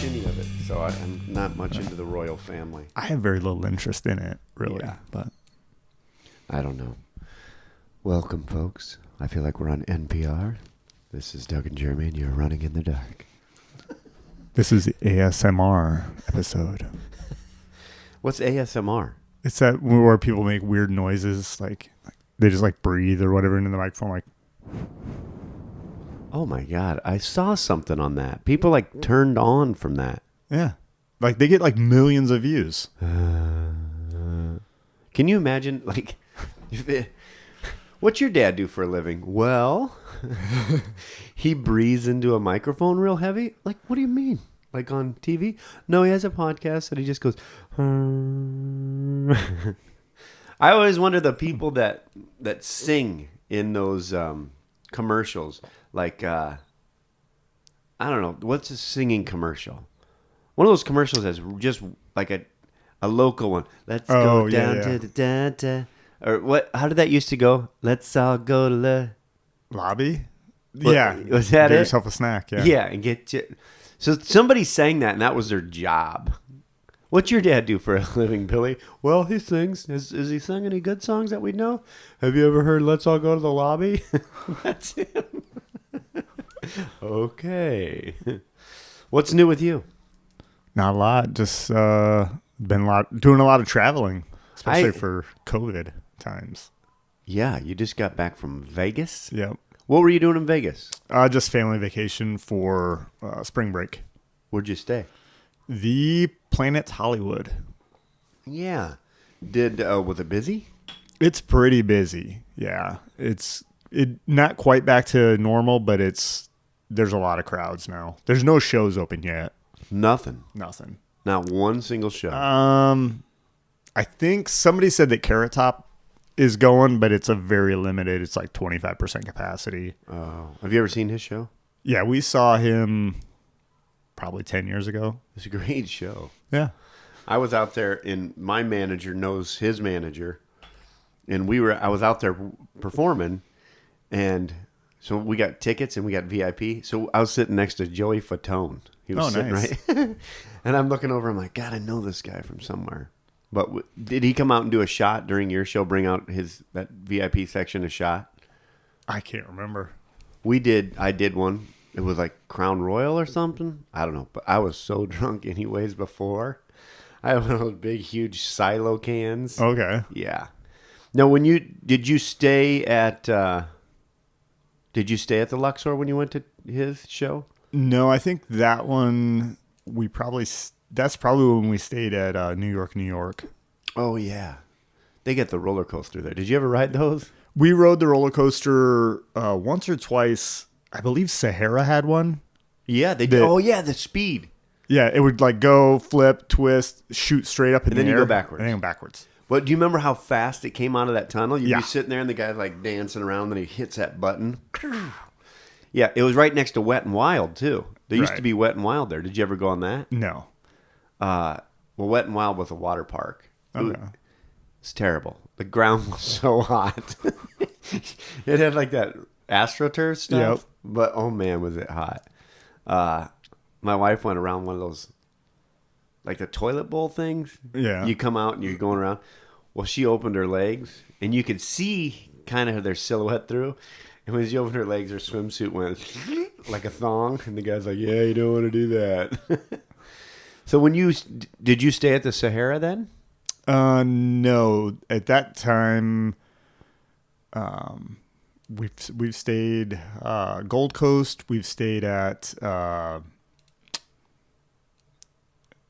watch any of it, so I'm not much into the royal family. I have very little interest in it, really. Yeah. But I don't know. Welcome, folks. I feel like we're on NPR. This is Doug and Jeremy, and you're running in the dark. this is the ASMR episode. What's ASMR? It's that where people make weird noises, like they just like breathe or whatever into the microphone, like. Oh my God, I saw something on that. People like turned on from that. Yeah. Like they get like millions of views. Can you imagine, like, what's your dad do for a living? Well, he breathes into a microphone real heavy. Like, what do you mean? Like on TV? No, he has a podcast and he just goes. I always wonder the people that sing in those commercials. Like, I don't know, what's a singing commercial? One of those commercials has just like a local one. Let's go down to the da. Or what? How did that used to go? Let's all go to the lobby. What, yeah, was that get it? yourself a snack. Yeah, yeah, and get you. So somebody sang that, and that was their job. What's your dad do for a living, Billy? Well, he sings. Is he sung any good songs that we know? Have you ever heard "Let's All Go to the Lobby"? That's him. Okay. What's new with you? Not a lot. Just doing a lot of traveling, especially for COVID times. Yeah, you just got back from Vegas? Yep. What were you doing in Vegas? Just family vacation for spring break. Where'd you stay? The Planet Hollywood. Yeah. Was it busy? It's pretty busy. Yeah. It's not quite back to normal, but there's a lot of crowds now. There's no shows open yet. Nothing. Not one single show. I think somebody said that Carrot Top is going, but it's a very limited. It's like 25% capacity. Oh, have you ever seen his show? Yeah, we saw him probably 10 years ago. It's a great show. Yeah. I was out there, and my manager knows his manager, and I was out there performing, and so we got tickets and we got VIP. So I was sitting next to Joey Fatone. He was sitting nice. right, and I'm looking over. I'm like, God, I know this guy from somewhere. But did he come out and do a shot during your show? Bring out that VIP section a shot? I can't remember. I did one. It was like Crown Royal or something. I don't know. But I was so drunk anyways before. I had one of those big, huge silo cans. Okay. Yeah. Now, did you stay at the Luxor when you went to his show? No, I think that one that's probably when we stayed at New York. Oh, yeah. They get the roller coaster there. Did you ever ride those? We rode the roller coaster once or twice. I believe Sahara had one. Yeah, they did. Oh, yeah, the speed. Yeah, it would like go, flip, twist, shoot straight up in the air. And then you go backwards. And then go backwards. But do you remember how fast it came out of that tunnel? You'd Yeah. be sitting there and the guy's like dancing around and he hits that button. Yeah, it was right next to Wet and Wild, too. There used to be Wet and Wild there. Did you ever go on that? No. Well, Wet and Wild was a water park. Okay. It's terrible. The ground was so hot. It had like that AstroTurf stuff. Yep. But, oh, man, was it hot. My wife went around one of those, like the toilet bowl things. Yeah. You come out and you're going around. Well, she opened her legs, and you could see kind of their silhouette through. And when she opened her legs, her swimsuit went like a thong. And the guy's like, yeah, you don't want to do that. So did you stay at the Sahara then? No. At that time, we've stayed Gold Coast. We've stayed at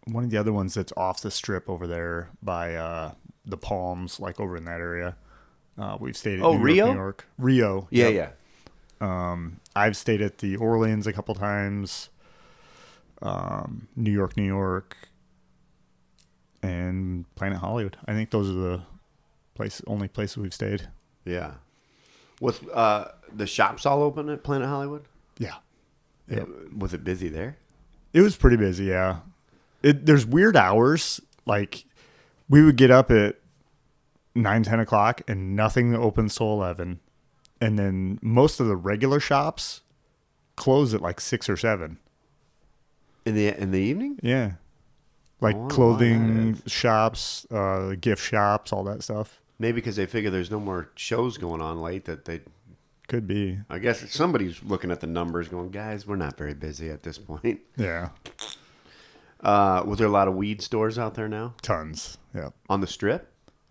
one of the other ones that's off the strip over there by the Palms, like over in that area. We've stayed at New York. Rio. Yeah, yep. yeah. I've stayed at the Orleans a couple times. New York, and Planet Hollywood. I think those are the only places we've stayed. Yeah. Was the shops all open at Planet Hollywood? Yeah. Yep. Was it busy there? It was pretty busy, yeah. There's weird hours. Like, we would get up at 9, 10 o'clock, and nothing opens till 11. And then most of the regular shops close at like 6 or 7. In the evening? Yeah. Like I wonder why clothing that is. shops, gift shops, all that stuff. Maybe because they figure there's no more shows going on late that they. Could be. I guess somebody's looking at the numbers going, guys, we're not very busy at this point. Yeah. Was there a lot of weed stores out there now? Tons. Yeah. On the strip?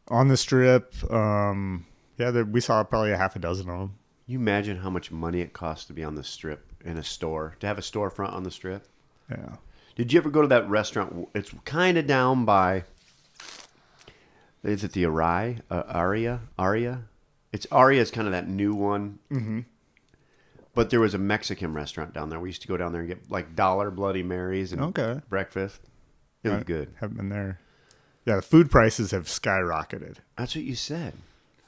On the strip, we saw probably a half a dozen of them. You imagine how much money it costs to be on the strip in a store, to have a storefront on the strip? Yeah. Did you ever go to that restaurant? It's kind of down by, is it the Aria? It's Aria is kind of that new one. Mm-hmm. But there was a Mexican restaurant down there. We used to go down there and get like dollar Bloody Marys and breakfast. It was good. Haven't been there. Yeah, the food prices have skyrocketed. That's what you said.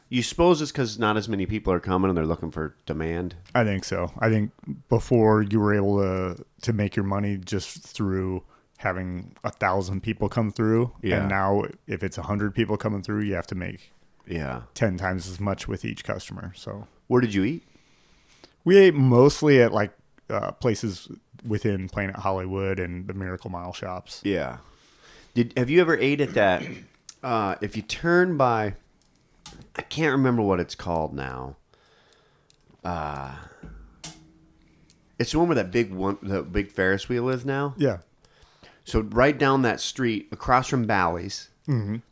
You suppose it's because not as many people are coming and they're looking for demand? I think so. I think before you were able to make your money just through having 1,000 people come through. Yeah. And now if it's 100 people coming through, you have to make 10 times as much with each customer. So where did you eat? we ate mostly at like places within Planet Hollywood and the Miracle Mile shops. Yeah. Have you ever ate at that? If you turn by, I can't remember what it's called now. It's the one where the big Ferris wheel is now. Yeah. So right down that street, across from Bally's,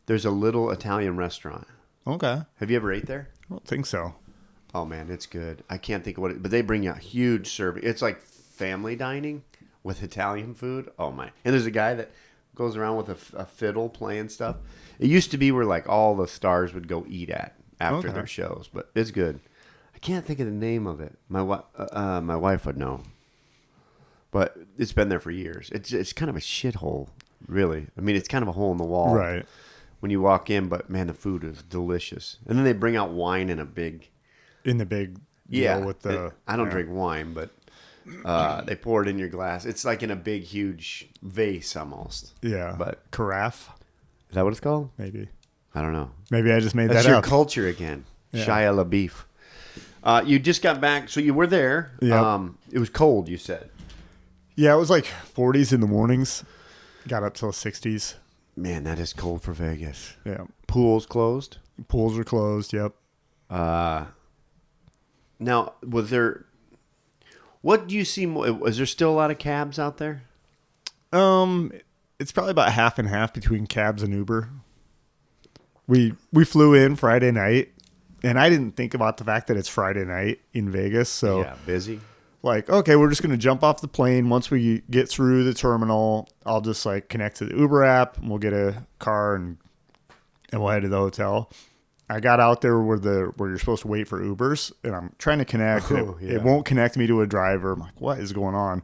there's a little Italian restaurant. Okay. Have you ever ate there? I don't think so. Oh man, it's good. I can't think of what it, but they bring you a huge serving. It's like family dining with Italian food. Oh my! And there's a guy that goes around with a fiddle playing stuff. It used to be where like all the stars would go eat at after their shows, but it's good. I can't think of the name of it. My wife would know, but it's been there for years. It's kind of a shithole, really. I mean, it's kind of a hole in the wall, Right. when you walk in. But man, the food is delicious. And then they bring out wine in a big. In the big deal with the... I don't drink wine, but they pour it in your glass. It's like in a big, huge vase almost. Yeah. But carafe, is that what it's called? maybe. I don't know. Maybe I just made That's that your up. culture again. Yeah. Shia LaBeouf. You just got back, so you were there. Yep. It was cold, you said. Yeah, it was like 40s in the mornings. Got up till 60s. Man, that is cold for Vegas. Yeah. Pools closed. Pools are closed. Yep. Now, was there... What do you see more... Is there still a lot of cabs out there? It's probably about half and half between cabs and Uber. We flew in Friday night, and I didn't think about the fact that it's Friday night in Vegas. So, Yeah, busy. like, okay, we're just going to jump off the plane. Once we get through the terminal, I'll just like connect to the Uber app, and we'll get a car and we'll head to the hotel. I got out there where you're supposed to wait for Ubers, and I'm trying to connect. And it won't connect me to a driver. I'm like, what is going on?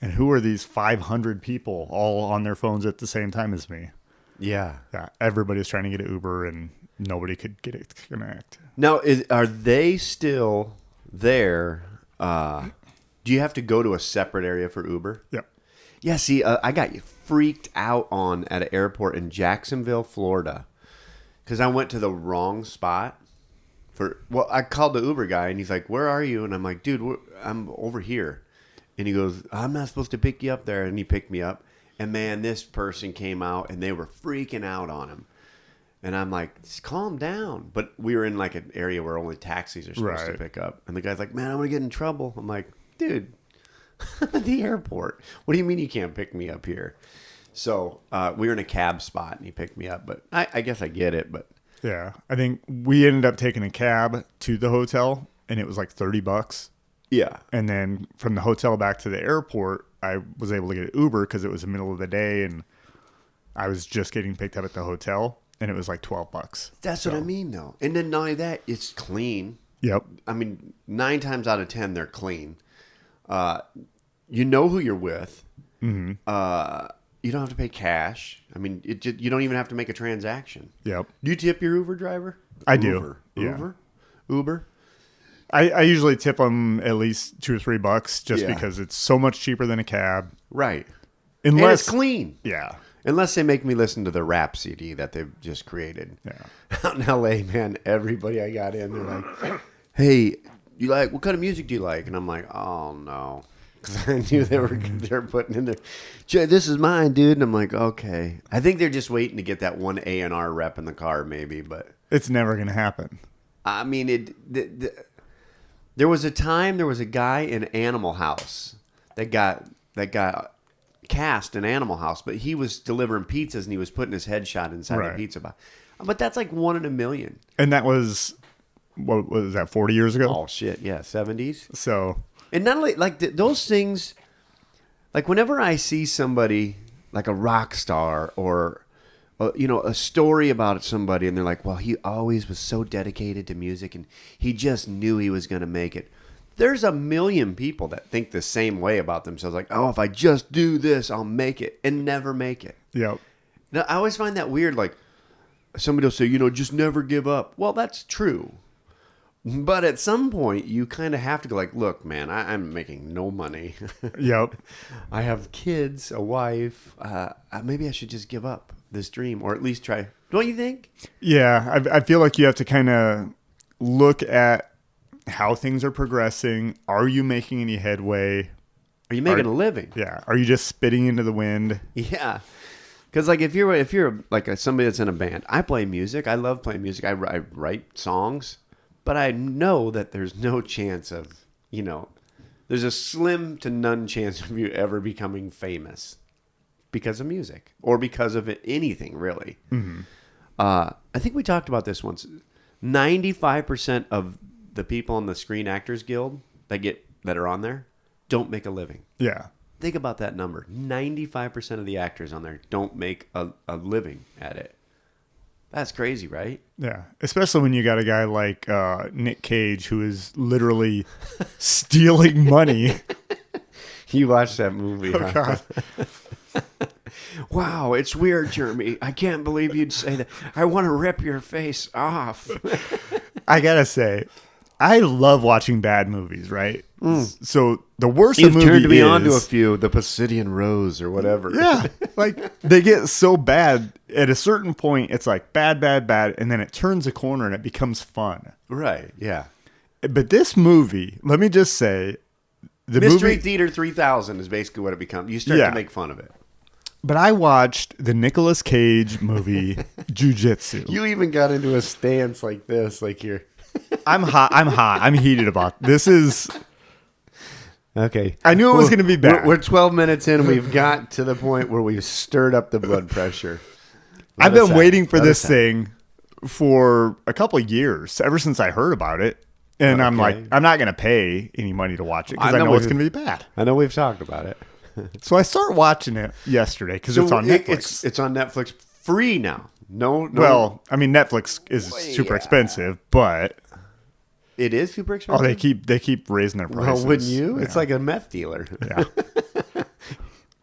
And who are these 500 people all on their phones at the same time as me? Yeah. Yeah, everybody's trying to get an Uber, and nobody could get it to connect. Now, are they still there? Do you have to go to a separate area for Uber? Yep. Yeah, see, I got freaked out at an airport in Jacksonville, Florida, because I went to the wrong spot. I called the Uber guy, and he's like, where are you? And I'm like, dude, I'm over here. And he goes, I'm not supposed to pick you up there. And he picked me up. And man, this person came out, and they were freaking out on him. And I'm like, just calm down. But we were in like an area where only taxis are supposed to pick up. And the guy's like, man, I'm going to get in trouble. I'm like, dude, the airport. What do you mean you can't pick me up here? So we were in a cab spot, and he picked me up. But I guess I get it. But Yeah, I think we ended up taking a cab to the hotel, and it was like $30. yeah. And then from the hotel back to the airport, I was able to get an Uber because it was the middle of the day, and I was just getting picked up at the hotel, and it was like $12. That's what I mean, though. And then not only that, it's clean. Yep. I mean, 9 times out of 10, they're clean. You know who you're with. Mm-hmm. You don't have to pay cash. I mean, you don't even have to make a transaction. Yep. Do you tip your Uber driver? I do. Yeah. Uber? I usually tip them at least $2 or $3 just Yeah. because it's so much cheaper than a cab. Right. Unless And it's clean. Yeah. Unless they make me listen to the rap CD that they've just created. Yeah. Out in L.A., man, everybody I got in, they're like, hey, what kind of music do you like? And I'm like, oh, no. because I knew they were putting in there. This is mine, dude. And I'm like, okay. I think they're just waiting to get that one A&R rep in the car, maybe. But It's never going to happen. I mean, there was a time there was a guy in Animal House that got cast in Animal House, but he was delivering pizzas and he was putting his headshot inside the pizza box. But that's like 1 in a million. And that was, what was that, 40 years ago? Oh shit, yeah, 70s. So, and not only like those things, like whenever I see somebody like a rock star or a story about somebody, and they're like, well, he always was so dedicated to music and he just knew he was going to make it. There's a million people that think the same way about themselves. Like, oh, if I just do this, I'll make it, and never make it. yep. Now, I always find that weird. Like, somebody will say, just never give up. Well, that's true. But at some point, you kind of have to go like, look, man, I'm making no money. Yep. I have kids, a wife. Maybe I should just give up this dream, or at least try. Don't you think? Yeah, I feel like you have to kind of look at how things are progressing. Are you making any headway? Are you making a living? Yeah. Are you just spitting into the wind? Yeah. Because like if you're like somebody that's in a band, I play music. I love playing music. I write songs, but I know that there's no chance of there's a slim to none chance of you ever becoming famous because of music or because of anything really. Mm-hmm. I think we talked about this once. 95% of the people on the Screen Actors Guild that are on there don't make a living. Yeah. Think about that number. 95% of the actors on there don't make a living at it. That's crazy, right? Yeah. Especially when you got a guy like Nick Cage who is literally stealing money. You watched that movie, Oh, huh? God. Wow, it's weird, Jeremy. I can't believe you'd say that. I want to rip your face off. I got to say, I love watching bad movies, right? So the worse You've a movie turned me is, on to a few, the Pisidian Rose or whatever. Yeah, like they get so bad at a certain point. It's like bad, and then it turns a corner and it becomes fun. Right. Yeah. But this movie, let me just say, the Mystery movie, Theater 3000 is basically what it becomes. You start to make fun of it. But I watched the Nicolas Cage movie Jiu-Jitsu. You even got into a stance like this, like you're. I'm hot. I'm heated about this. Is okay. I knew it was going to be bad. We're 12 minutes in. We've got to the point where we've stirred up the blood pressure. I've been waiting for this thing for a couple of years, ever since I heard about it. And I'm like, I'm not going to pay any money to watch it because I know it's going to be bad. I know we've talked about it. So I start watching it yesterday because it's on Netflix. It's on Netflix free now. No. Well, I mean, Netflix is super expensive, but it is super expensive. Oh, they keep raising their prices. Well, wouldn't you? Yeah. It's like a meth dealer. Yeah.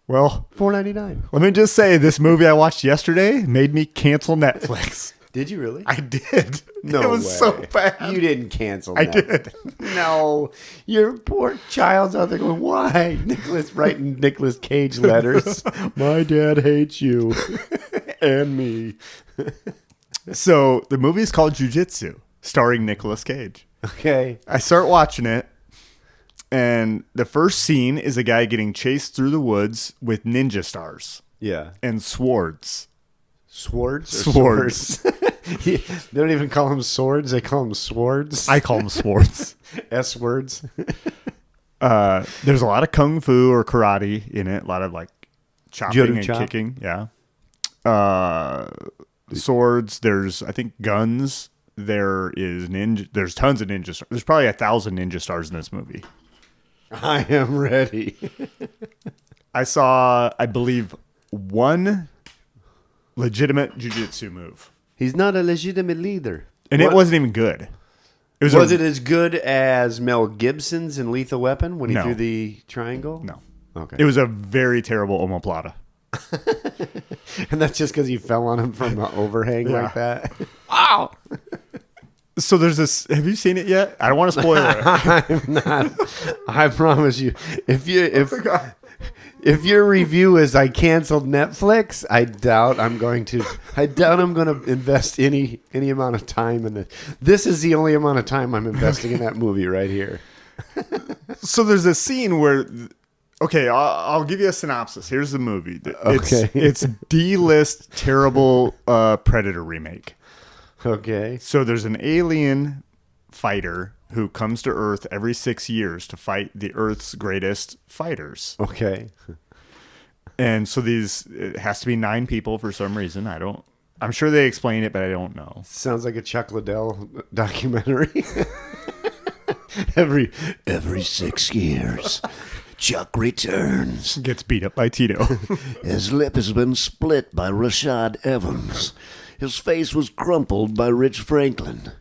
Well, $4.99. Let me just say, this movie I watched yesterday made me cancel Netflix. Did you really? I did. No, it was way. so bad. You didn't cancel. I did. No, your poor child's out there going, "Why?" Nicholas writing Nicolas Cage letters. My dad hates you and me. So the movie is called Jiu-Jitsu, starring Nicolas Cage. Okay. I start watching it, and the first scene is a guy getting chased through the woods with ninja stars. Yeah. And swords. Swords? Swords. They don't even call them swords. They call them swords. I call them swords. S words. There's a lot of kung fu or karate in it. A lot of like chopping and kicking. Yeah. Swords. There's, I think, guns. There is ninja. There's tons of ninja stars. There's probably 1,000 ninja stars in this movie. I am ready. I saw, I believe, one legitimate jiu-jitsu move. He's not a legitimate leader. And it wasn't even good. Was it as good as Mel Gibson's in Lethal Weapon when he threw the triangle? No. Okay. It was a very terrible omoplata. And that's just because he fell on him from an overhang like that? Wow. So there's this. Have you seen it yet? I don't want to spoil it. I'm not. I promise you. If your review is I canceled Netflix, I doubt I'm going to invest any amount of time in this. This is the only amount of time I'm investing in that movie right here. So there's a scene where Okay, I'll give you a synopsis. Here's the movie. Okay. It's D-list terrible Predator remake. Okay. So there's an alien fighter who comes to Earth every 6 years to fight the Earth's greatest fighters. Okay. And so it has to be 9 people for some reason. I'm sure they explain it, but I don't know. Sounds like a Chuck Liddell documentary. every 6 years, Chuck returns. Gets beat up by Tito. His lip has been split by Rashad Evans. His face was crumpled by Rich Franklin.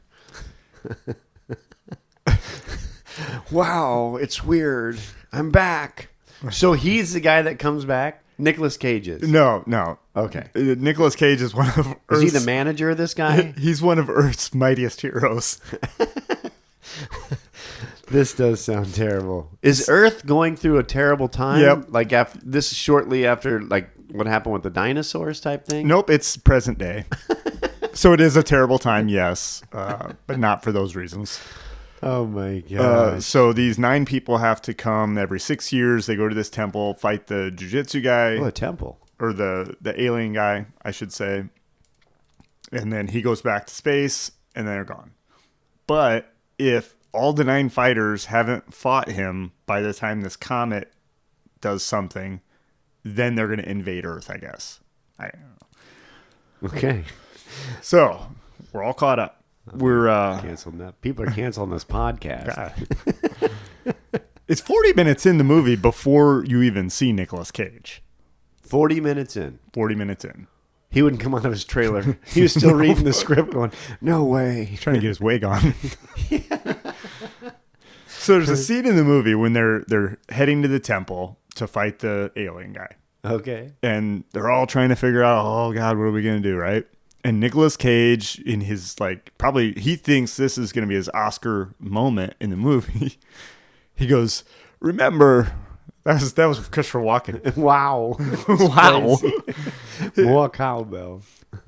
Wow, it's weird. I'm back. So he's the guy that comes back? Nicolas Cage is? No. Okay. Nicolas Cage is one of Earth's... Is he the manager of this guy? He's one of Earth's mightiest heroes. This does sound terrible. Is Earth going through a terrible time? Yep. Like this is shortly after like what happened with the dinosaurs type thing? Nope, it's present day. So it is a terrible time, yes, but not for those reasons. Oh my god! So these 9 people have to come every 6 years. They go to this temple, fight the Jiu-Jitsu guy. Oh, a temple. Or the alien guy, I should say. And then he goes back to space, and then they're gone. But if all the 9 fighters haven't fought him by the time this comet does something, then they're going to invade Earth, I guess. I don't know. Okay. So we're all caught up. We're canceling that. People are canceling this podcast. It's 40 minutes in the movie before you even see Nicolas Cage. 40 minutes in. 40 minutes in. He wouldn't come out of his trailer. He was still reading the script going, no way. Trying to get his wig on. So there's a scene in the movie when they're heading to the temple to fight the alien guy. Okay. And they're all trying to figure out, oh God, what are we going to do, right? And Nicolas Cage, in his probably he thinks this is going to be his Oscar moment in the movie. He goes, remember, that was Christopher Walken. Wow. Wow. More cowbell.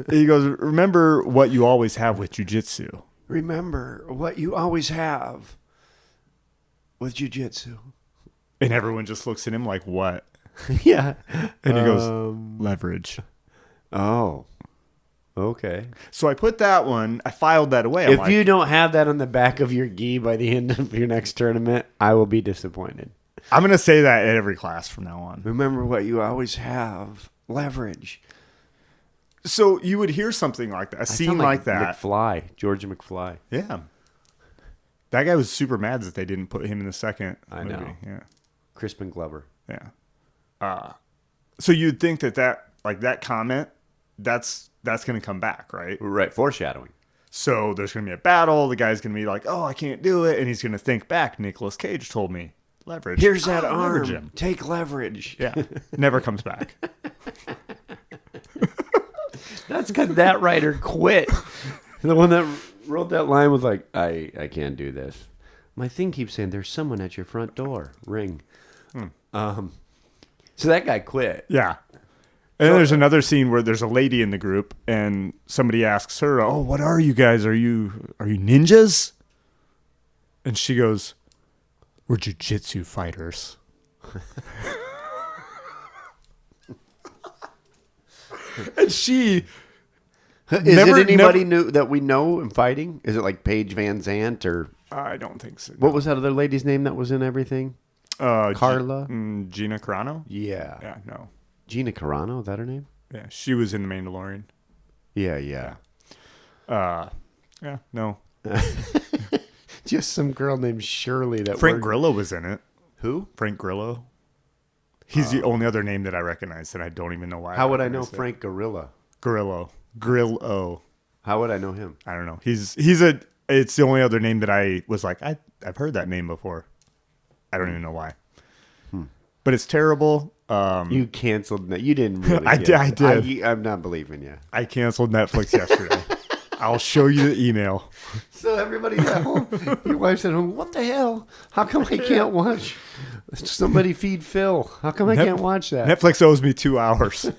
He goes, remember what you always have with jiu-jitsu. Remember what you always have with jiu-jitsu. And everyone just looks at him like, what? Yeah. And he goes, leverage. Oh. Okay. So I put that one, I filed that away. If you don't have that on the back of your gi by the end of your next tournament, I will be disappointed. I'm going to say that at every class from now on. Remember what you always have. Leverage. So you would hear something like that, a scene like that. George McFly. Yeah. That guy was super mad that they didn't put him in the second movie. I know. Yeah. Crispin Glover. Yeah. So you'd think that comment, that's going to come back, right? Right. Foreshadowing. So there's going to be a battle. The guy's going to be like, oh, I can't do it. And he's going to think back. Nicolas Cage told me. Leverage. Here's that leverage arm. him. Take leverage. Yeah. Never comes back. That's because that writer quit. The one that wrote that line was like, I can't do this. My thing keeps saying, there's someone at your front door. Ring. So that guy quit. Yeah. And then there's another scene where there's a lady in the group and somebody asks her, oh, what are you guys? Are you ninjas? And she goes, we're jiu-jitsu fighters. And she... Is it anybody new that we know in fighting? Is it like Paige Van Zant or... I don't think so. What was that other lady's name that was in everything? Carla? Gina Carano? Yeah. Yeah, no. Gina Carano, is that her name? Yeah, she was in The Mandalorian. Yeah. Yeah, no. Just some girl named Shirley that Frank Grillo was in it. Who? Frank Grillo. He's the only other name that I recognize, and I don't even know why. How would I know Frank Gorilla? Grillo. How would I know him? I don't know. It's the only other name that I was like, I've heard that name before. I don't even know why. But it's terrible. You canceled that. You didn't really. I did. I'm not believing you. I canceled Netflix yesterday. I'll show you the email. So everybody's at home. Your wife's at home. What the hell? How come I can't watch? Somebody feed Phil. How come I can't watch that? Netflix owes me 2 hours.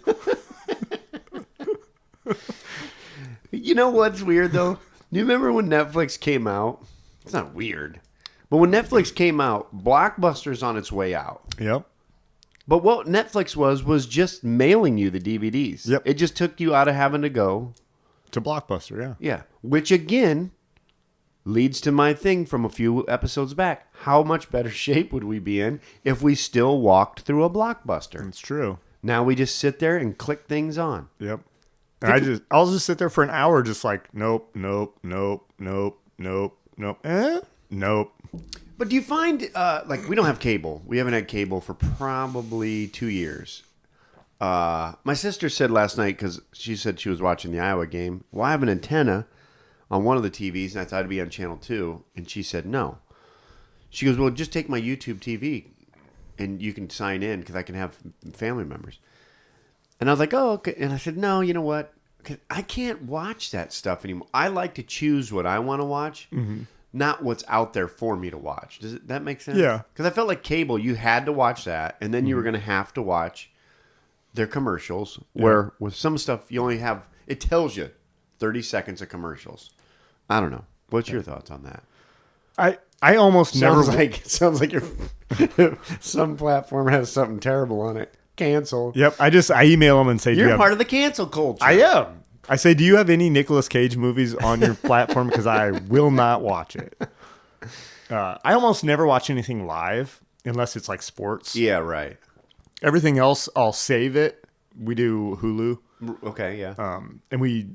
You know what's weird, though? Do you remember when Netflix came out? It's not weird. But when Netflix came out, Blockbuster's on its way out. Yep. But what Netflix was just mailing you the DVDs. Yep. It just took you out of having to go. To Blockbuster, yeah. Yeah. Which, again, leads to my thing from a few episodes back. How much better shape would we be in if we still walked through a Blockbuster? It's true. Now we just sit there and click things on. Yep. And I'll just sit there for an hour just like, nope, nope, nope, nope, nope, nope, nope. But do you find, we don't have cable. We haven't had cable for probably 2 years. My sister said last night, because she said she was watching the Iowa game, well, I have an antenna on one of the TVs, and I thought it'd be on channel 2. And she said, no. She goes, well, just take my YouTube TV, and you can sign in, because I can have family members. And I was like, oh, okay. And I said, no, you know what? 'Cause I can't watch that stuff anymore. I like to choose what I want to watch, not what's out there for me to watch. Does that make sense? Yeah. Because I felt like cable, you had to watch that, and then you were going to have to watch their commercials, where with some stuff you only have, it tells you 30 seconds of commercials. I don't know. What's your thoughts on that? I almost never... Sounds like your some platform has something terrible on it. Cancel. Yep. I email them and say, You're part of the cancel culture. I am. I say, do you have any Nicolas Cage movies on your platform? Because I will not watch it. I almost never watch anything live unless it's like sports. Yeah, right. Everything else, I'll save it. We do Hulu. Okay, yeah. And we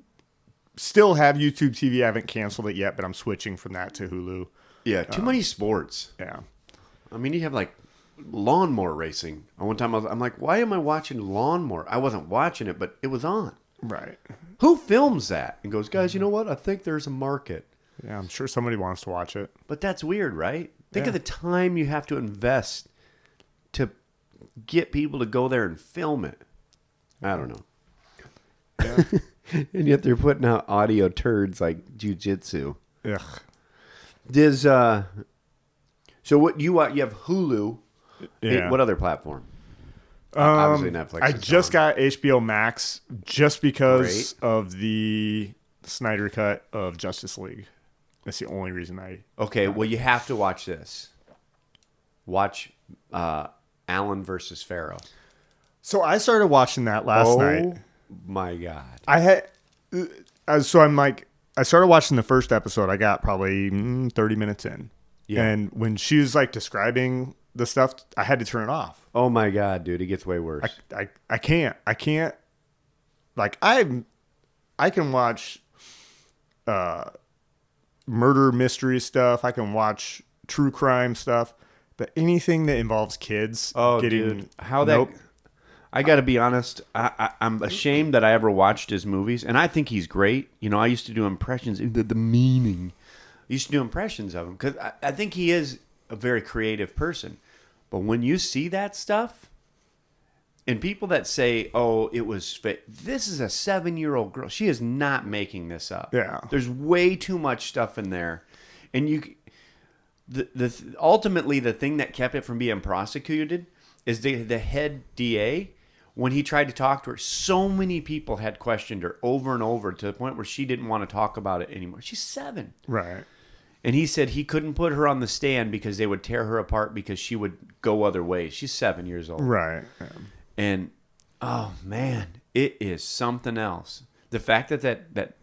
still have YouTube TV. I haven't canceled it yet, but I'm switching from that to Hulu. Yeah, too many sports. Yeah. I mean, you have like lawnmower racing. One time I'm like, why am I watching lawnmower? I wasn't watching it, but it was on. Right. Who films that and goes, guys, you know what? I think there's a market. Yeah, I'm sure somebody wants to watch it. But that's weird, right? Think of the time you have to invest to get people to go there and film it. I don't know. Yeah. And yet they're putting out audio turds like Jiu-Jitsu. Ugh. So what you have Hulu. Yeah. What other platform? Obviously Netflix. I just got HBO Max just because of the Snyder cut of Justice League. That's the only reason I... Okay, well, you have to watch this. Watch Allen versus Pharaoh. So I started watching that last night. Oh, my God. I started watching the first episode. I got probably 30 minutes in. Yeah. And when she was like describing the stuff, I had to turn it off. Oh, my God, dude. It gets way worse. I can't. Like, I can watch murder mystery stuff. I can watch true crime stuff, but anything that involves kids dude. I got to be honest. I'm ashamed that I ever watched his movies, and I think he's great. You know, I used to do impressions, the meaning. I used to do impressions of him because I think he is a very creative person. But when you see that stuff, and people that say, "Oh, it was fake," this is a 7-year-old girl. She is not making this up. Yeah, there's way too much stuff in there, and ultimately the thing that kept it from being prosecuted is the head DA. When he tried to talk to her, so many people had questioned her over and over to the point where she didn't want to talk about it anymore. She's 7, right? And he said he couldn't put her on the stand because they would tear her apart because she would go other ways. She's 7 years old, right? Yeah. And oh man, it is something else. The fact that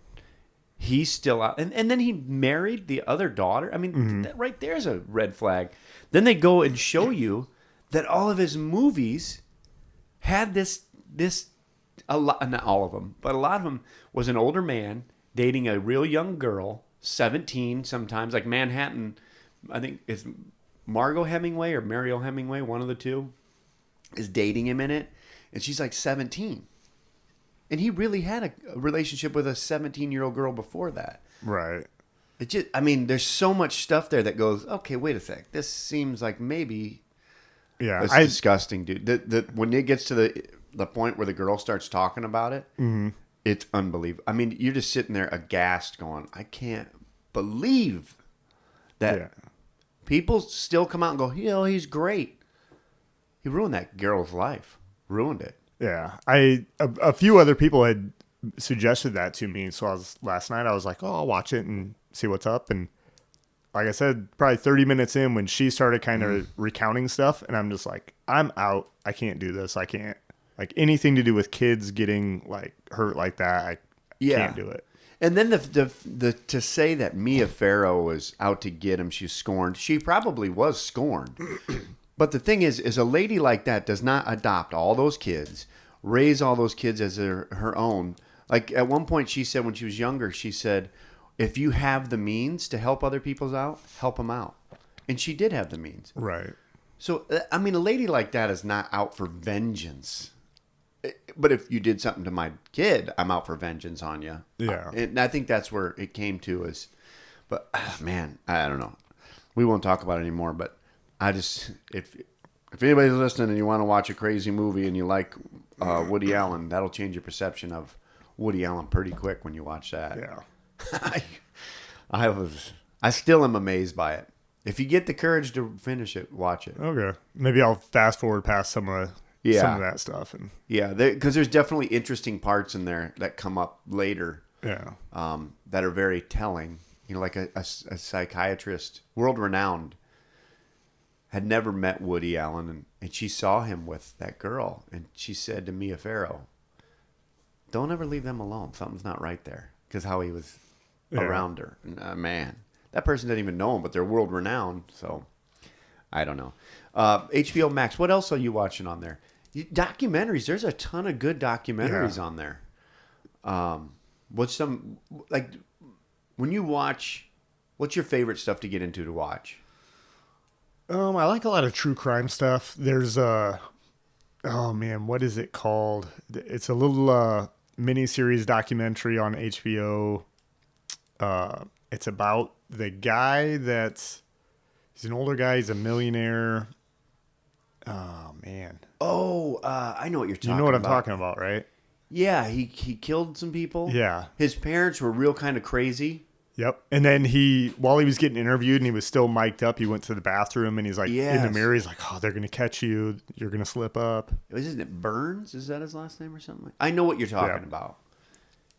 he's still out, and then he married the other daughter. I mean, that right there's a red flag. Then they go and show you that all of his movies had this a lot, not all of them, but a lot of them was an older man dating a real young girl, 17 sometimes, like Manhattan. I think it's Margot Hemingway or Mariel Hemingway, one of the two, is dating him in it, and she's like 17. And he really had a relationship with a 17-year-old girl before that. Right. It just, I mean, there's so much stuff there that goes, okay, wait a sec. This seems like maybe... Yeah, it's disgusting, dude. When it gets to the point where the girl starts talking about it, it's unbelievable. I mean, you're just sitting there aghast going, I can't believe that people still come out and go, you know, he's great. He ruined that girl's life. Ruined it. Yeah. A few other people had suggested that to me. So last night I was like, oh, I'll watch it and see what's up. And like I said, probably 30 minutes in when she started kind of recounting stuff, and I'm just like, I'm out. I can't do this. I can't. Like anything to do with kids getting like hurt like that, I can't do it. And then the to say that Mia Farrow was out to get him, she's scorned. She probably was scorned. But the thing is a lady like that does not adopt all those kids, raise all those kids as her own. Like at one point she said when she was younger, she said, if you have the means to help other people out, help them out. And she did have the means. Right. So, I mean, a lady like that is not out for vengeance. But if you did something to my kid, I'm out for vengeance on you. Yeah. And I think that's where it came to us. But, man, I don't know. We won't talk about it anymore. But I just, if anybody's listening and you want to watch a crazy movie and you like Woody Allen, that'll change your perception of Woody Allen pretty quick when you watch that. Yeah. I still am amazed by it. If you get the courage to finish it, watch it. Okay. Maybe I'll fast forward past some of that stuff. And yeah, because there's definitely interesting parts in there that come up later. Yeah. That are very telling. You know, like a psychiatrist, world renowned, had never met Woody Allen, and she saw him with that girl, and she said to Mia Farrow, "Don't ever leave them alone. Something's not right there." Because how he was around her, and, man, that person didn't even know him, but they're world renowned. So I don't know. HBO Max. What else are you watching on there? Documentaries. There's a ton of good documentaries on there. What's some like when you watch? What's your favorite stuff to get into to watch? I like a lot of true crime stuff. There's oh man, what is it called? It's a little mini-series documentary on HBO. It's about the guy he's an older guy. He's a millionaire. Oh man. Oh, I know what you're talking about. You know what I'm talking about, right? Yeah, he killed some people. Yeah. His parents were real kind of crazy. Yep. And then while he was getting interviewed and he was still mic'd up, he went to the bathroom and he's like in the mirror. He's like, "Oh, they're gonna catch you. You're gonna slip up." Isn't it Burns? Is that his last name or something? I know what you're talking about.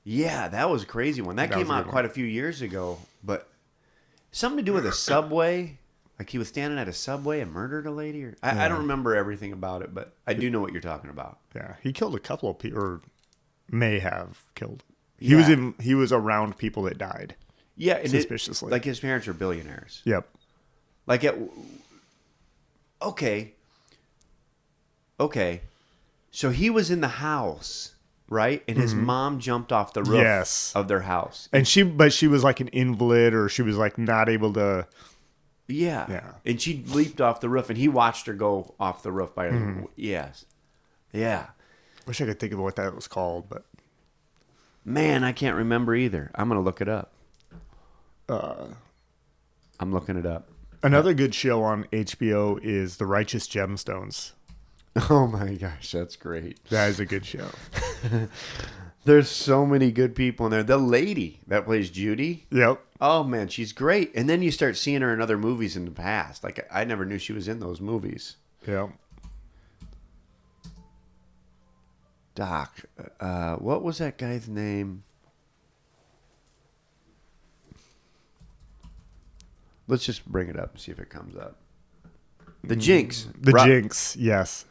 Yeah, that was a crazy one. That came out quite a few years ago, but something to do with a subway. Like he was standing at a subway and murdered a lady. I don't remember everything about it, but I do know what you're talking about. Yeah, he killed a couple of people, or may have killed. He was around people that died. Yeah, suspiciously. Like his parents are billionaires. Yep. Like okay. So he was in the house, right? And his mom jumped off the roof of their house. And she was like an invalid, or she was like not able to. Yeah. And she leaped off the roof, and he watched her go off the roof by her. Yes. Yeah. Wish I could think of what that was called, but. Man, I can't remember either. I'm going to look it up. I'm looking it up. Another good show on HBO is The Righteous Gemstones. Oh my gosh, that's great. That is a good show. There's so many good people in there. The lady that plays Judy. Yep. Oh man, she's great. And then you start seeing her in other movies in the past. Like I never knew she was in those movies. Yep. Doc, what was that guy's name? Let's just bring it up and see if it comes up. The Jinx. Jinx, yes.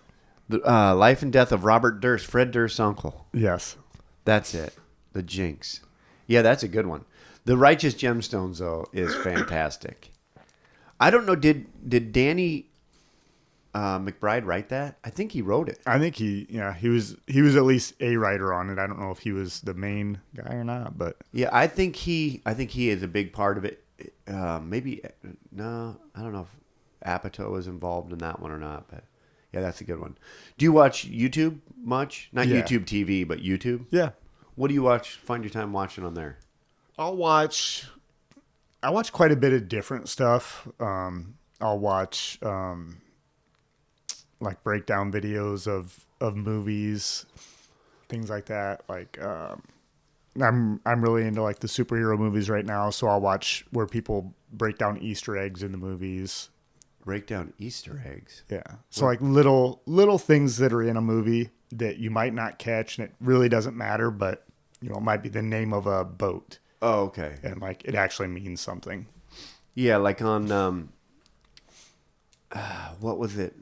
The Life and Death of Robert Durst, Fred Durst's uncle. Yes. That's it. The Jinx. Yeah, that's a good one. The Righteous Gemstones, though, is fantastic. I don't know, did Danny McBride write that? I think he wrote it. I think he was at least a writer on it. I don't know if he was the main guy or not, but yeah, I think he is a big part of it. Maybe no, I don't know if Apatow was involved in that one or not, but yeah, that's a good one. Do you watch YouTube much? Not YouTube TV, but YouTube? Yeah. What do you find your time watching on there? I watch quite a bit of different stuff. I'll watch like breakdown videos of movies, things like that. Like I'm really into like the superhero movies right now, so I'll watch where people break down Easter eggs in the movies. Break down Easter eggs? Yeah. So like little things that are in a movie that you might not catch, and it really doesn't matter, but it might be the name of a boat. Oh, okay. And like it actually means something. Yeah, like on what was it?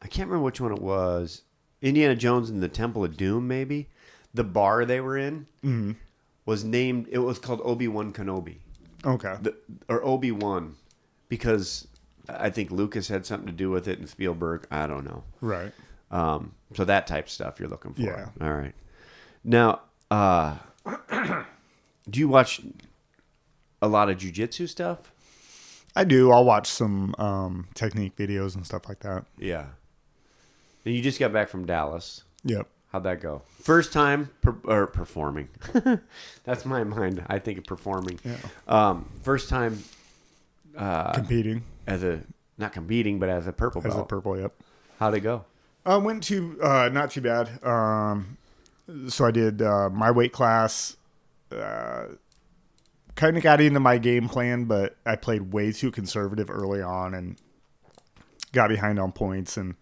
I can't remember which one it was. Indiana Jones and the Temple of Doom, maybe. The bar they were in was named. It was called Obi-Wan Kenobi, Okay. or Obi-Wan, because I think Lucas had something to do with it, and Spielberg. I don't know. Right. So that type of stuff you're looking for. Yeah. All right. Now, do you watch a lot of jiu-jitsu stuff? I do. I'll watch some technique videos and stuff like that. Yeah. And you just got back from Dallas. Yep. How'd that go? First time performing. That's my mind. I think of performing. Yeah. First time Competing as a not competing, but as a purple belt. as a purple. Yep. How'd it go? Went to not too bad. So I did my weight class. Kind of got into my game plan, but I played way too conservative early on and got behind on points. And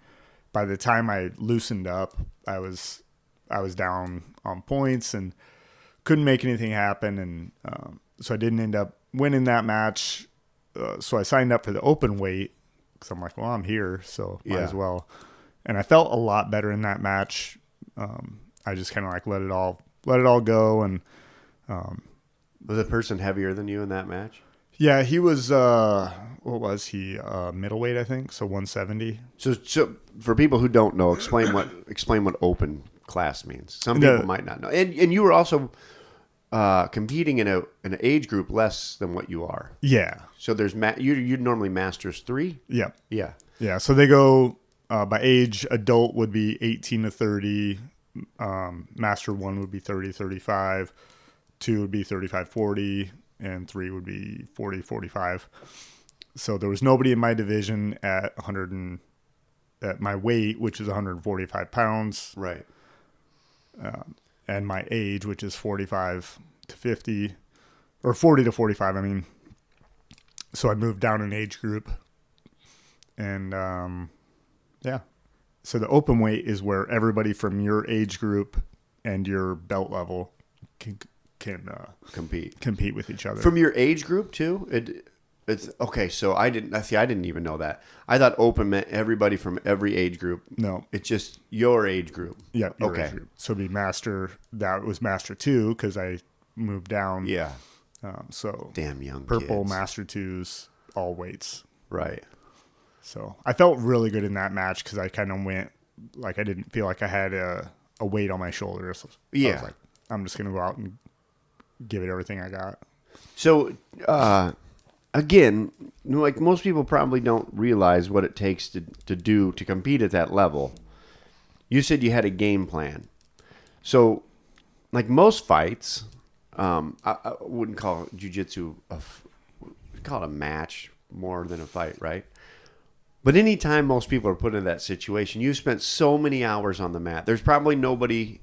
by the time I loosened up, I was down on points and couldn't make anything happen. And so I didn't end up winning that match. So I signed up for the open weight because I'm like, well, I'm here, so might as well. And I felt a lot better in that match. I just kind of like let it all go. And Was the person heavier than you in that match? yeah, he was what was he? Middleweight, I think, so 170. So for people who don't know, explain what open class means. Some people might not know. And you were also competing in an age group less than what you are. Yeah. So there's you'd normally masters 3. Yeah. Yeah. Yeah. So they go by age. Adult would be 18 to 30. Master 1 would be 30, 35. 2 would be 35, 40, and 3 would be 40, 45. So there was nobody in my division at at my weight, which is 145 pounds. Right. And my age, which is 45 to 50, or 40 to 45. I mean, so I moved down an age group, and yeah. So the open weight is where everybody from your age group and your belt level can compete with each other. From your age group too. It's okay. So I didn't even know that. I thought open meant everybody from every age group. No, it's just your age group. Yeah. Okay. Age group. So it'd be master. That was master 2 because I moved down. Yeah. So damn young purple kids. master 2s, all weights. Right. So I felt really good in that match because I kind of went like I didn't feel like I had a weight on my shoulders. So yeah. I was like, I'm just gonna go out and give it everything I got. So again, like most people probably don't realize what it takes to compete at that level. You said you had a game plan. So like most fights, I wouldn't call jiu-jitsu call it a match more than a fight, right? But anytime most people are put in that situation, you've spent so many hours on the mat. There's probably nobody.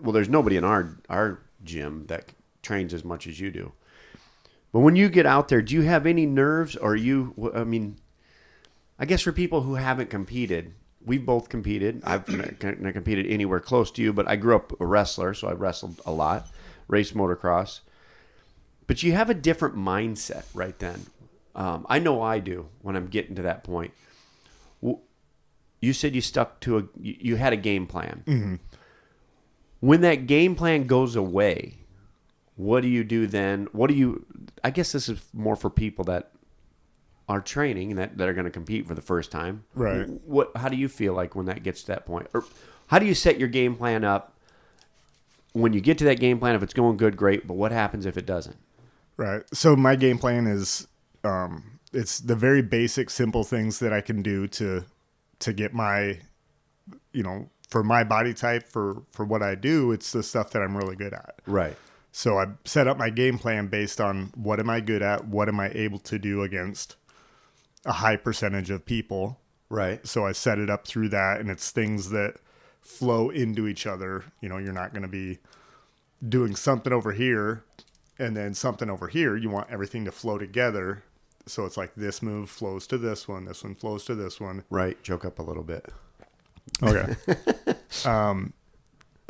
Well, there's nobody in our gym that trains as much as you do. But when you get out there, do you have any nerves, or I mean, I guess for people who haven't competed, we've both competed. I've not competed anywhere close to you, but I grew up a wrestler, so I wrestled a lot, raced motocross. But you have a different mindset right then. I know I do when I'm getting to that point. You said you stuck to you had a game plan. Mm-hmm. When that game plan goes away, what do you do then? I guess this is more for people that are training and that are going to compete for the first time. Right. How do you feel like when that gets to that point? Or how do you set your game plan up when you get to that game plan? If it's going good, great. But what happens if it doesn't? Right. So my game plan is it's the very basic, simple things that I can do to get my, for my body type, for what I do, it's the stuff that I'm really good at. Right. So I set up my game plan based on what am I good at? What am I able to do against a high percentage of people? Right. So I set it up through that, and it's things that flow into each other. You're not going to be doing something over here and then something over here. You want everything to flow together. So it's like this move flows to this one flows to this one. Right. Joke up a little bit. Okay.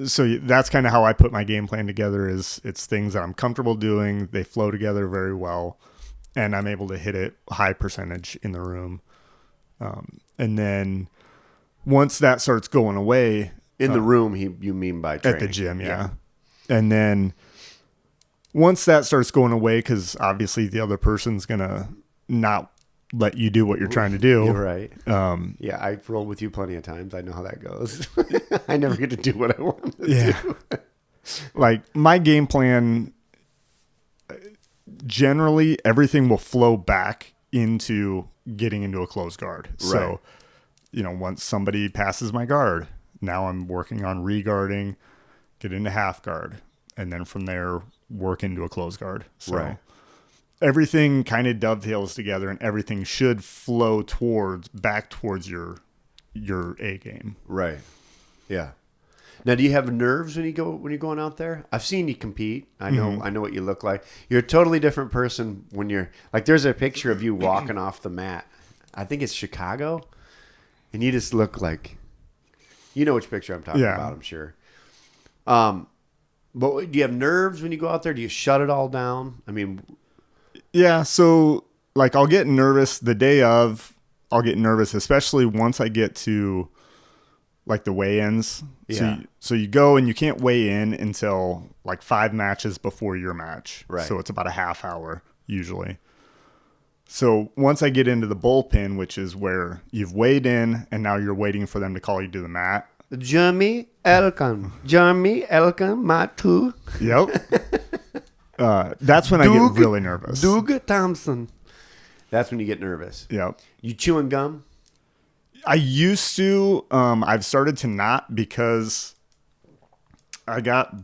So that's kind of how I put my game plan together. Is it's things that I'm comfortable doing. They flow together very well. and I'm able to hit it high percentage in the room. And then once that starts going away, In the room, you mean by training. at the gym, yeah. And then once that starts going away, because obviously the other person's gonna not let you do what you're trying to do. You're right. Yeah, I've rolled with you plenty of times. I know how that goes. I never get to do what I want to do. Like my game plan, generally everything will flow back into getting into a closed guard. Right. So, once somebody passes my guard, now I'm working on re-guarding, get into half guard, and then from there work into a closed guard. So Right. everything kind of dovetails together, and everything should flow back towards your A game. Right. Yeah. Now, do you have nerves when you're going out there? I've seen you compete. I know what you look like. You're a totally different person when you're like. There's a picture of you walking off the mat. I think it's Chicago, and you just look like, you know which picture I'm talking about. I'm sure. But do you have nerves when you go out there? Do you shut it all down? I mean, yeah. So like, I'll get nervous the day of. I'll get nervous, especially once I get to like the weigh-ins. Yeah. So you go and you can't weigh in until like 5 matches before your match. Right. So it's about a half hour usually. So once I get into the bullpen, which is where you've weighed in and now you're waiting for them to call you to the mat. Jeremy Elkin, Matu. Yep. That's when I get really nervous. Doug Thompson. That's when you get nervous. Yep. You chewing gum? I used to. I've started to not, because I got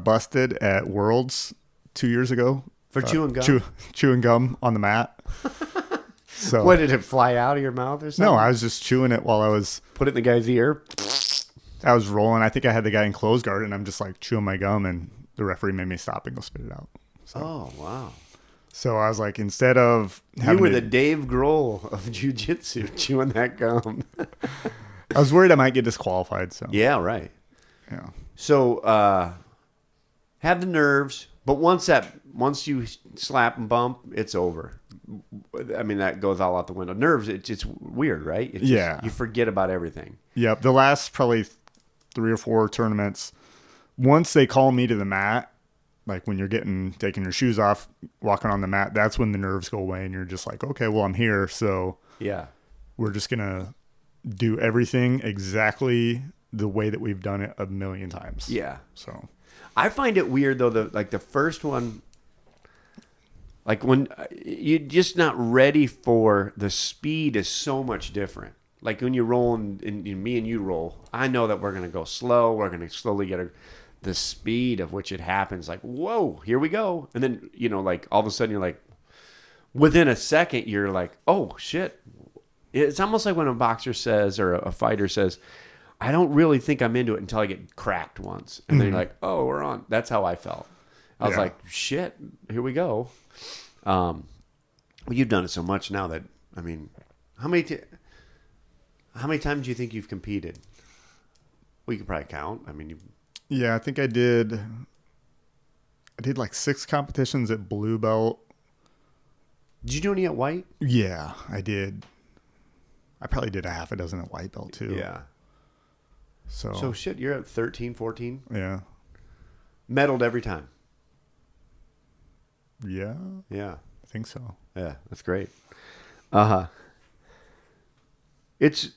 busted at Worlds 2 years ago For chewing gum? Chewing gum on the mat. So What, did it fly out of your mouth or something? no, I was just chewing it while I was Put it in the guy's ear? rolling. I think I had the guy in closed guard, and I'm just like chewing my gum, and the referee made me stop and go spit it out. Oh, wow. So I was like, instead of You were the Dave Grohl of Jiu-Jitsu, chewing that gum. I was worried I might get disqualified. So Yeah, right. yeah. So, have the nerves, but once you slap and bump, it's over. I mean, that goes all out the window. Nerves, it's weird, right? It's Yeah. you forget about everything. Yep. The last probably 3 or 4 tournaments, once they call me to the mat, like when you're taking your shoes off, walking on the mat, that's when the nerves go away, and you're just like, okay, well, I'm here. So Yeah. we're just going to do everything exactly the way that we've done it a million times. Yeah. So I find it weird though, the first one, like when you're just not ready for the speed is so much different. Like when you roll and me and you roll, I know that we're going to go slow. We're going to slowly get the speed of which it happens. Like, whoa, here we go. And then, like all of a sudden you're like, within a second, you're like, oh shit. It's almost like when a boxer says, or a fighter says, I don't really think I'm into it until I get cracked once. And then you're like, oh, we're on. That's how I felt. I was like, shit, here we go. Well, you've done it so much now that, I mean, how many times do you think you've competed? Well, you could probably count. I mean, yeah, I think I did like 6 competitions at blue belt. did you do any at white? Yeah, I did. I probably did a half a dozen at white belt too. Yeah. So So shit, you're at 13, 14? yeah. Medaled every time. Yeah, Yeah. I think so. Yeah, that's great. It's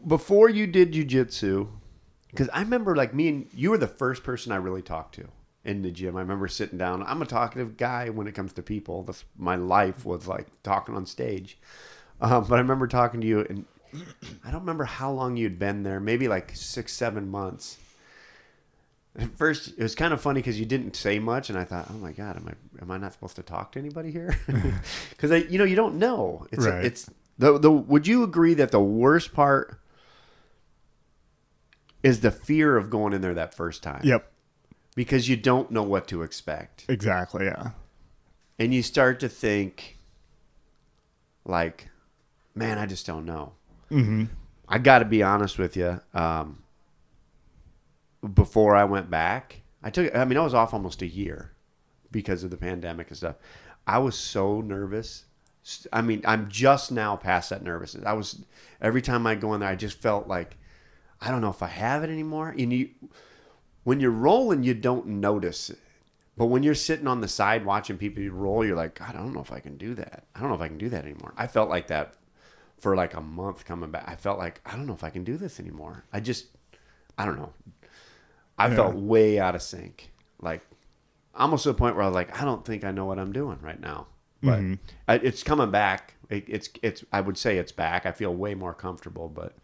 before you did jiu-jitsu, because I remember like you were the first person I really talked to in the gym. I remember sitting down. I'm a talkative guy when it comes to people. My life was like talking on stage. But I remember talking to you, and I don't remember how long you'd been there. Maybe like 6, 7 months. At first, it was kind of funny because you didn't say much, and I thought, "Oh my god, am I not supposed to talk to anybody here?" Because you don't know. Right. It's would you agree that the worst part is the fear of going in there that first time? Yep. Because you don't know what to expect, Exactly. Yeah. and you start to think, like, "Man, I just don't know." Mm-hmm. I got to be honest with you. Before I went back, I was off almost a year because of the pandemic and stuff. I was so nervous. I mean, I'm just now past that nervousness. Every time I go in there, I just felt like, I don't know if I have it anymore. And when you're rolling, you don't notice it. But when you're sitting on the side watching people roll, you're like, God, I don't know if I can do that. I don't know if I can do that anymore. I felt like that for like a month coming back. I felt like, I don't know if I can do this anymore. I don't know. I felt way out of sync. Like, almost to the point where I was like, I don't think I know what I'm doing right now. But it's coming back. It's. I would say it's back. I feel way more comfortable. But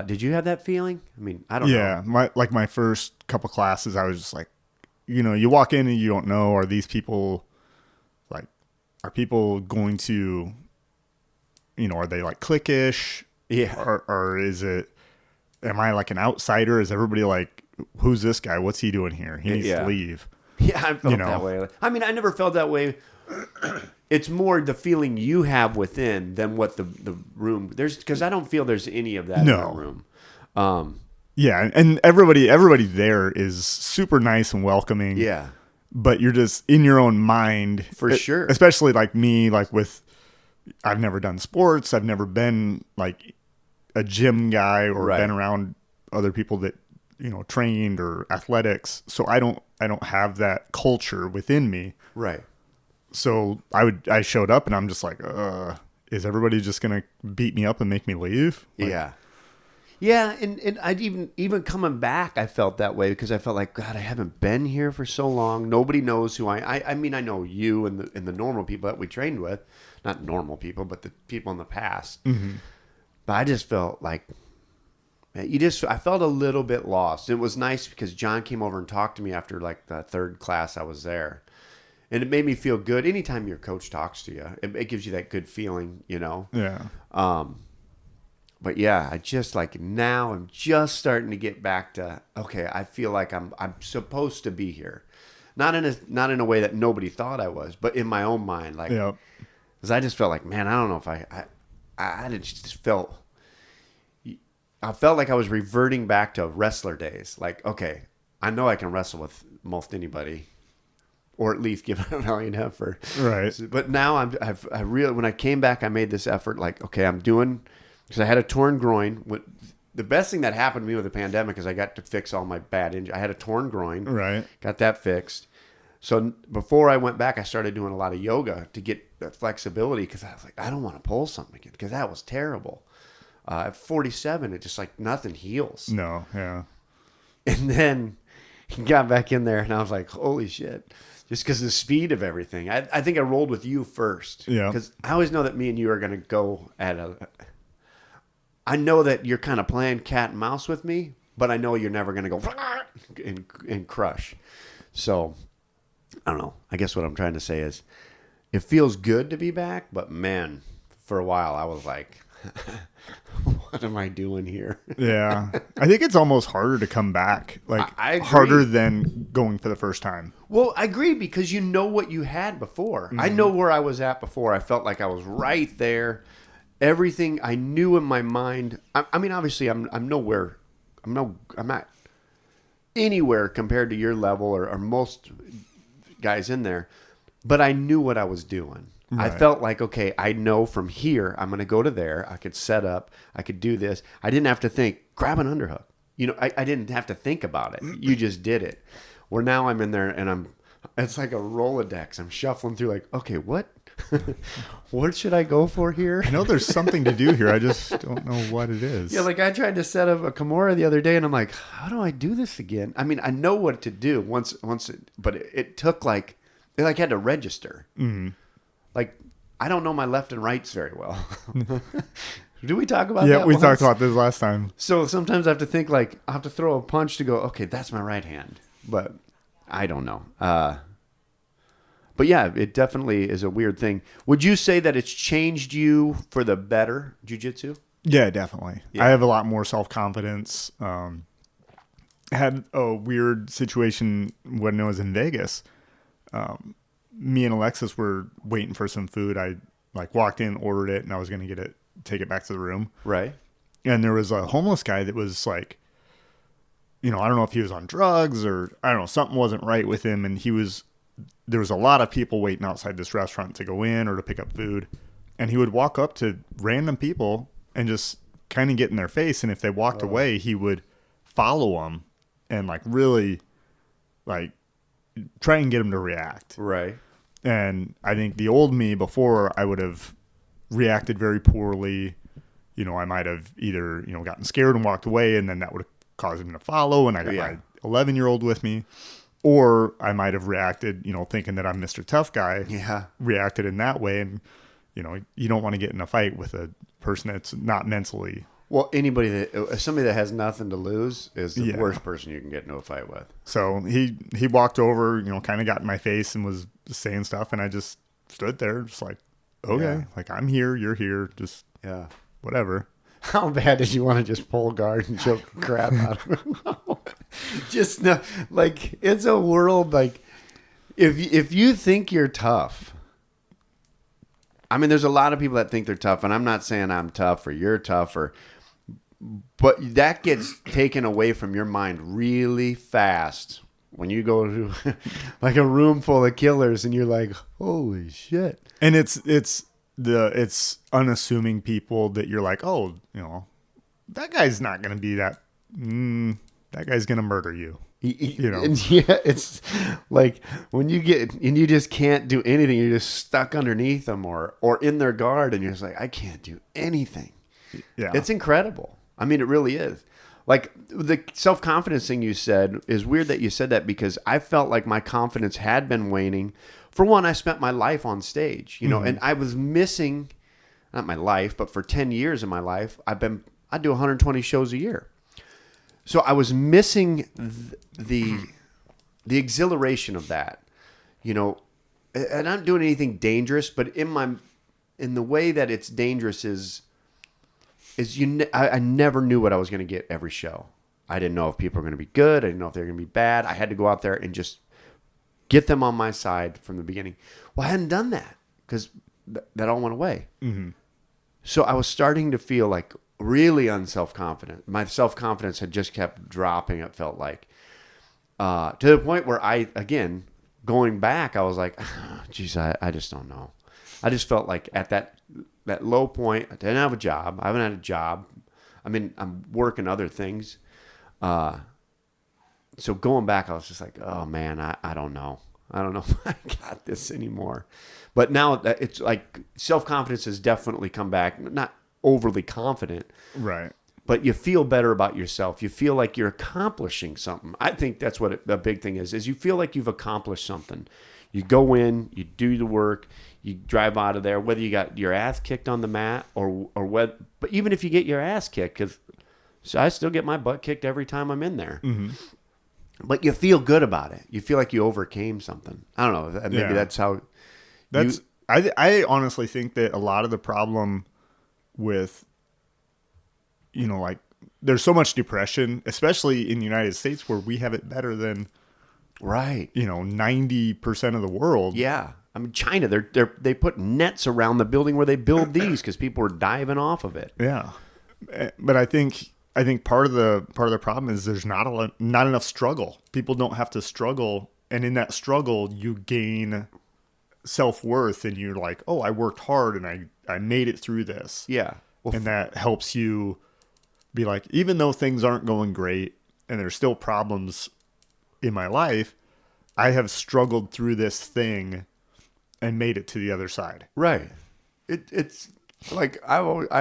did you have that feeling? I mean, I don't know. Yeah, my first couple classes, I was just like, you walk in and you don't know, are these people like, are people going to, are they like cliquish? Yeah. Or is it, am I like an outsider? Is everybody like, who's this guy? What's he doing here? He needs to leave. Yeah, I felt that way. I mean, I never felt that way. It's more the feeling you have within than what the room, because I don't feel there's any of that in the room. Yeah, and everybody there is super nice and welcoming. Yeah. But you're just in your own mind. For sure. Especially like me, like I've never done sports. I've never been like a gym guy or been around other people that, trained or athletics. So I don't have that culture within me. Right. So I showed up and I'm just like, is everybody just going to beat me up and make me leave? Like, yeah. Yeah, and I'd even coming back, I felt that way because I felt like, God, I haven't been here for so long. Nobody knows who I mean, I know you and the normal people that we trained with, not normal people, but the people in the past. Mm-hmm. But I just felt like, I felt a little bit lost. It was nice because John came over and talked to me after like the third class I was there. And it made me feel good. Anytime your coach talks to you, it gives you that good feeling, Yeah. But yeah, I just like now I'm just starting to get back to, okay, I feel like I'm supposed to be here. Not in a way that nobody thought I was, but in my own mind, like, because I just felt like, man, I don't know if I just felt, I felt like I was reverting back to wrestler days. Like, okay, I know I can wrestle with most anybody, or at least give it a valiant effort. Right. But now I really, when I came back, I made this effort. Like, okay, I'm doing, because I had a torn groin. The best thing that happened to me with the pandemic is I got to fix all my bad injuries. I had a torn groin. Right. Got that fixed. So before I went back, I started doing a lot of yoga to get that flexibility because I was like, I don't want to pull something again because that was terrible. At 47, it just like nothing heals. No, yeah. And then he got back in there and I was like, holy shit. Just because of the speed of everything. I think I rolled with you first. Yeah. Because I always know that me and you are going to go at I know that you're kind of playing cat and mouse with me, but I know you're never going to go and crush. So, I don't know. I guess what I'm trying to say is it feels good to be back, but man, for a while I was like, what am I doing here? Yeah. I think it's almost harder to come back. Like, I agree. Harder than going for the first time. Well, I agree because you know what you had before. Mm-hmm. I know where I was at before. I felt like I was right there. Everything I knew in my mind. I mean, obviously, I'm nowhere. I'm not anywhere compared to your level or most guys in there. But I knew what I was doing. Right. I felt like, okay, I know from here I'm going to go to there. I could set up. I could do this. I didn't have to think. Grab an underhook. I didn't have to think about it. You just did it. Where now I'm in there and it's like a Rolodex. I'm shuffling through like, okay, what? What should I go for here? I know there's something to do here. I just don't know what it is. Yeah, like I tried to set up a Kimura the other day and I'm like, how do I do this again? I mean, I know what to do but it took like, it had to register. Mm-hmm. Like, I don't know my left and rights very well. Do we talk about that? Yeah, we talked about this last time. So sometimes I have to think like, I have to throw a punch to go, okay, that's my right hand. But I don't know. But yeah, it definitely is a weird thing. Would you say that it's changed you for the better, jiu-jitsu? Yeah, definitely. Yeah. I have a lot more self-confidence. I had a weird situation when I was in Vegas. Me and Alexis were waiting for some food. I walked in, ordered it, and I was going to take it back to the room. Right. And there was a homeless guy that was like, I don't know if he was on drugs or I don't know, something wasn't right with him. And he was there was a lot of people waiting outside this restaurant to go in or to pick up food. And he would walk up to random people and just kind of get in their face. And if they walked away, he would follow them and like really like try and get them to react. Right. And I think the old me before, I would have reacted very poorly. You know, I might have either, you know, gotten scared and walked away, and then that would have caused him to follow. And I got my 11-year-old with me. Or I might have reacted, you know, thinking that I'm Mr. Tough Guy. Yeah. Reacted in that way. And, you know, you don't want to get in a fight with a person that's not mentally. Well, somebody that has nothing to lose is the worst person you can get into a fight with. So he walked over, you know, kind of got in my face and was saying stuff. And I just stood there just like, okay, like I'm here, you're here, just whatever. How bad did you want to just pull guard and choke the crap out of him? Just no, like it's a world like if you think you're tough. I mean, there's a lot of people that think they're tough, and I'm not saying I'm tough or you're tough, but that gets taken away from your mind really fast when you go to like a room full of killers, and you're like, holy shit! And it's unassuming people that you're like, oh, you know, that guy's not gonna be that. That guy's gonna murder you. You know, and yeah, it's like when you get and you just can't do anything. You're just stuck underneath them or in their guard, and you're just like, I can't do anything. Yeah, it's incredible. I mean, it really is. Like the self-confidence thing you said is weird that you said that because I felt like my confidence had been waning. For one, I spent my life on stage, you know, and I was missing not my life, but for 10 years of my life, I do 120 shows a year. So I was missing the exhilaration of that, you know, and I'm not doing anything dangerous, but in the way that it's dangerous I never knew what I was going to get every show. I didn't know if people were going to be good. I didn't know if they were going to be bad. I had to go out there and just get them on my side from the beginning. Well, I hadn't done that because that all went away. Mm-hmm. So I was starting to feel like really unself-confident. My self-confidence had just kept dropping, it felt like. To the point where again, going back, I was like, geez, I just don't know. I just felt like at that low point, I didn't have a job. I haven't had a job. I mean, I'm working other things. So going back, I was just like, oh man, I don't know. I don't know if I got this anymore. But now it's like self-confidence has definitely come back. Not overly confident. Right. But you feel better about yourself. You feel like you're accomplishing something. I think that's what a big thing is you feel like you've accomplished something. You go in, you do the work, you drive out of there, whether you got your ass kicked on the mat or what. But even if you get your ass kicked, because I still get my butt kicked every time I'm in there. Mm-hmm. But you feel good about it. You feel like you overcame something. I don't know. Maybe that's how. I honestly think that a lot of the problem with, you know, like there's so much depression, especially in the United States where we have it better than, right, you know, 90% of the world. Yeah. I mean, China, they put nets around the building where they build these because people were diving off of it. Yeah. But I think part of the problem is there's not enough struggle. People don't have to struggle, and in that struggle you gain self-worth, and you're like, oh, I worked hard and I made it through this. Yeah. Well, and that helps you be like, even though things aren't going great and there's still problems in my life, I have struggled through this thing and made it to the other side. Right. It's like I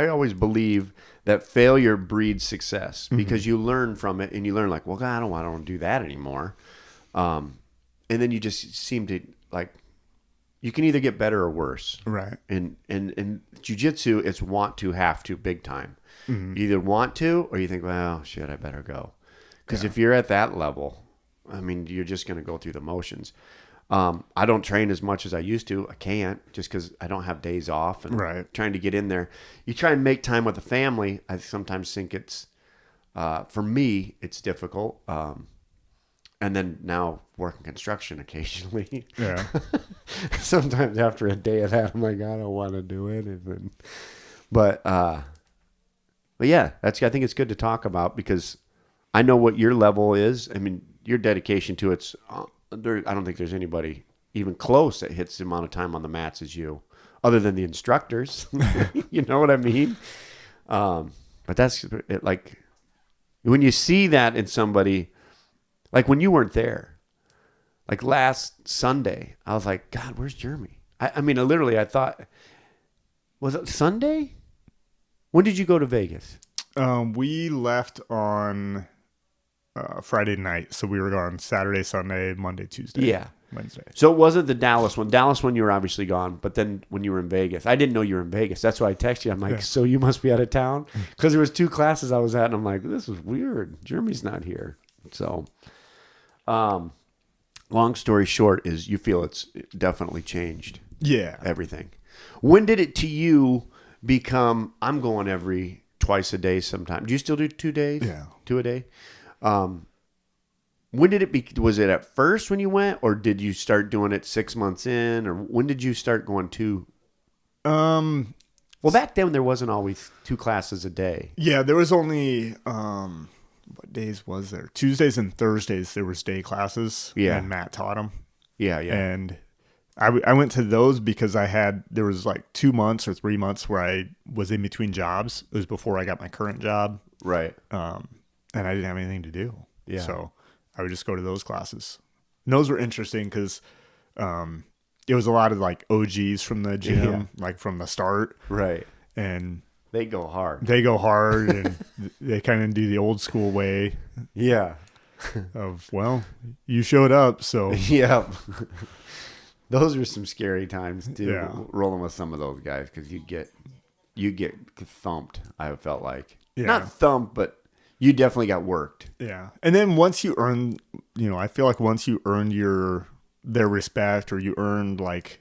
always believe that failure breeds success because you learn from it, and you learn like, well, God, I don't want to do that anymore. And then you just seem to like, you can either get better or worse. Right. And jiu-jitsu, it's want to, have to, big time. Mm-hmm. You either want to, or you think, well, shit, I better go. Because if you're at that level, I mean, you're just going to go through the motions. I don't train as much as I used to. I can't, just because I don't have days off and trying to get in there. You try and make time with the family. I sometimes think it's, for me, it's difficult. And then now working construction occasionally. Yeah. Sometimes after a day of that, I'm like, I don't want to do anything. But yeah, I think it's good to talk about because I know what your level is. I mean, your dedication to it's. I don't think there's anybody even close that hits the amount of time on the mats as you, other than the instructors. You know what I mean? But that's it, like when you see that in somebody, like when you weren't there, like last Sunday, I was like, God, where's Jeremy? I mean, I thought, was it Sunday? When did you go to Vegas? We left on Friday night, so we were gone Saturday, Sunday, Monday, Tuesday, Yeah. Wednesday. So it wasn't the Dallas one. Dallas one, you were obviously gone. But then when you were in Vegas, I didn't know you were in Vegas. That's why I texted you. I'm like, so you must be out of town? Because there was 2 classes I was at, and I'm like, this is weird. Jeremy's not here. So, long story short is you feel it's definitely changed. Yeah. Everything. When did it to you become, I'm going twice a day sometime? Do you still do 2 days? Yeah. 2 a day? When did it was it at first when you went, or did you start doing it 6 months in, or when did you start going 2? Well, back then there wasn't always 2 classes a day. Yeah, there was only, what days was there? Tuesdays and Thursdays there was day classes. Yeah. And Matt taught them. Yeah, yeah. And I went to those because there was like 2 months or 3 months where I was in between jobs. It was before I got my current job. Right. And I didn't have anything to do. Yeah. So I would just go to those classes. And those were interesting because it was a lot of like OGs from the gym, like from the start. Right. And they go hard. And they kind of do the old school way. Yeah. Of, well, you showed up, so. Yeah. Those were some scary times too. Yeah. Rolling with some of those guys because you get thumped. I felt like Yeah. not thumped, but you definitely got worked. Yeah. And then once you earn, I feel like once you earned their respect, or you earned like,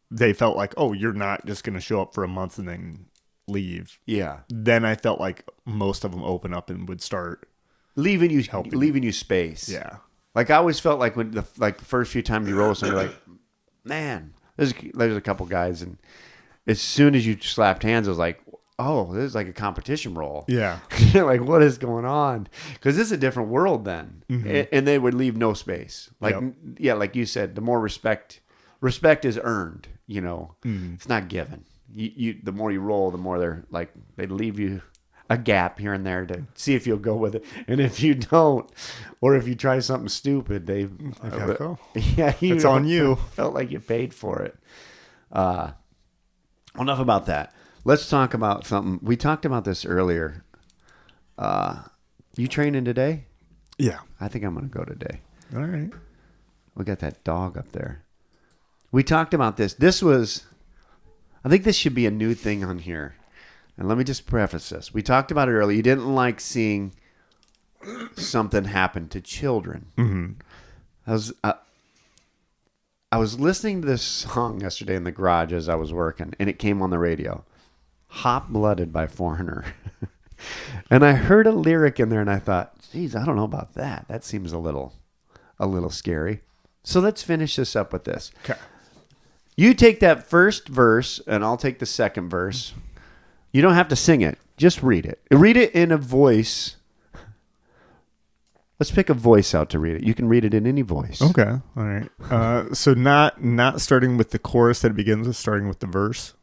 they felt like, oh, you're not just going to show up for a month and then leave. Yeah. Then I felt like most of them open up and would start leaving you space. Yeah. Like I always felt like when the first few times you roll with somebody, like, man, there's a couple guys, and as soon as you slapped hands, I was like, oh, this is like a competition roll. Yeah. Like, what is going on? Because this is a different world then. Mm-hmm. And they would leave no space. Like, Yep. yeah, like you said, the more respect is earned, Mm-hmm. It's not given. You the more you roll, the more they leave you a gap here and there to see if you'll go with it. And if you don't, or if you try something stupid, they gotta go. Yeah, It's on you. Felt like you paid for it. Enough about that. Let's talk about something. We talked about this earlier. You training today? Yeah. I think I'm going to go today. All right. We got that dog up there. We talked about this. I think this should be a new thing on here. And let me just preface this. We talked about it earlier. You didn't like seeing something happen to children. Mm-hmm. I was listening to this song yesterday in the garage as I was working, and it came on the radio. Hot Blooded by Foreigner. And I heard a lyric in there, and I thought, geez, I don't know about that. That seems a little scary. So let's finish this up with this. Okay. You take that first verse, and I'll take the second verse. You don't have to sing it. Just read it. Read it in a voice. Let's pick a voice out to read it. You can read it in any voice. Okay. All right. So not starting with the chorus that it begins with, starting with the verse.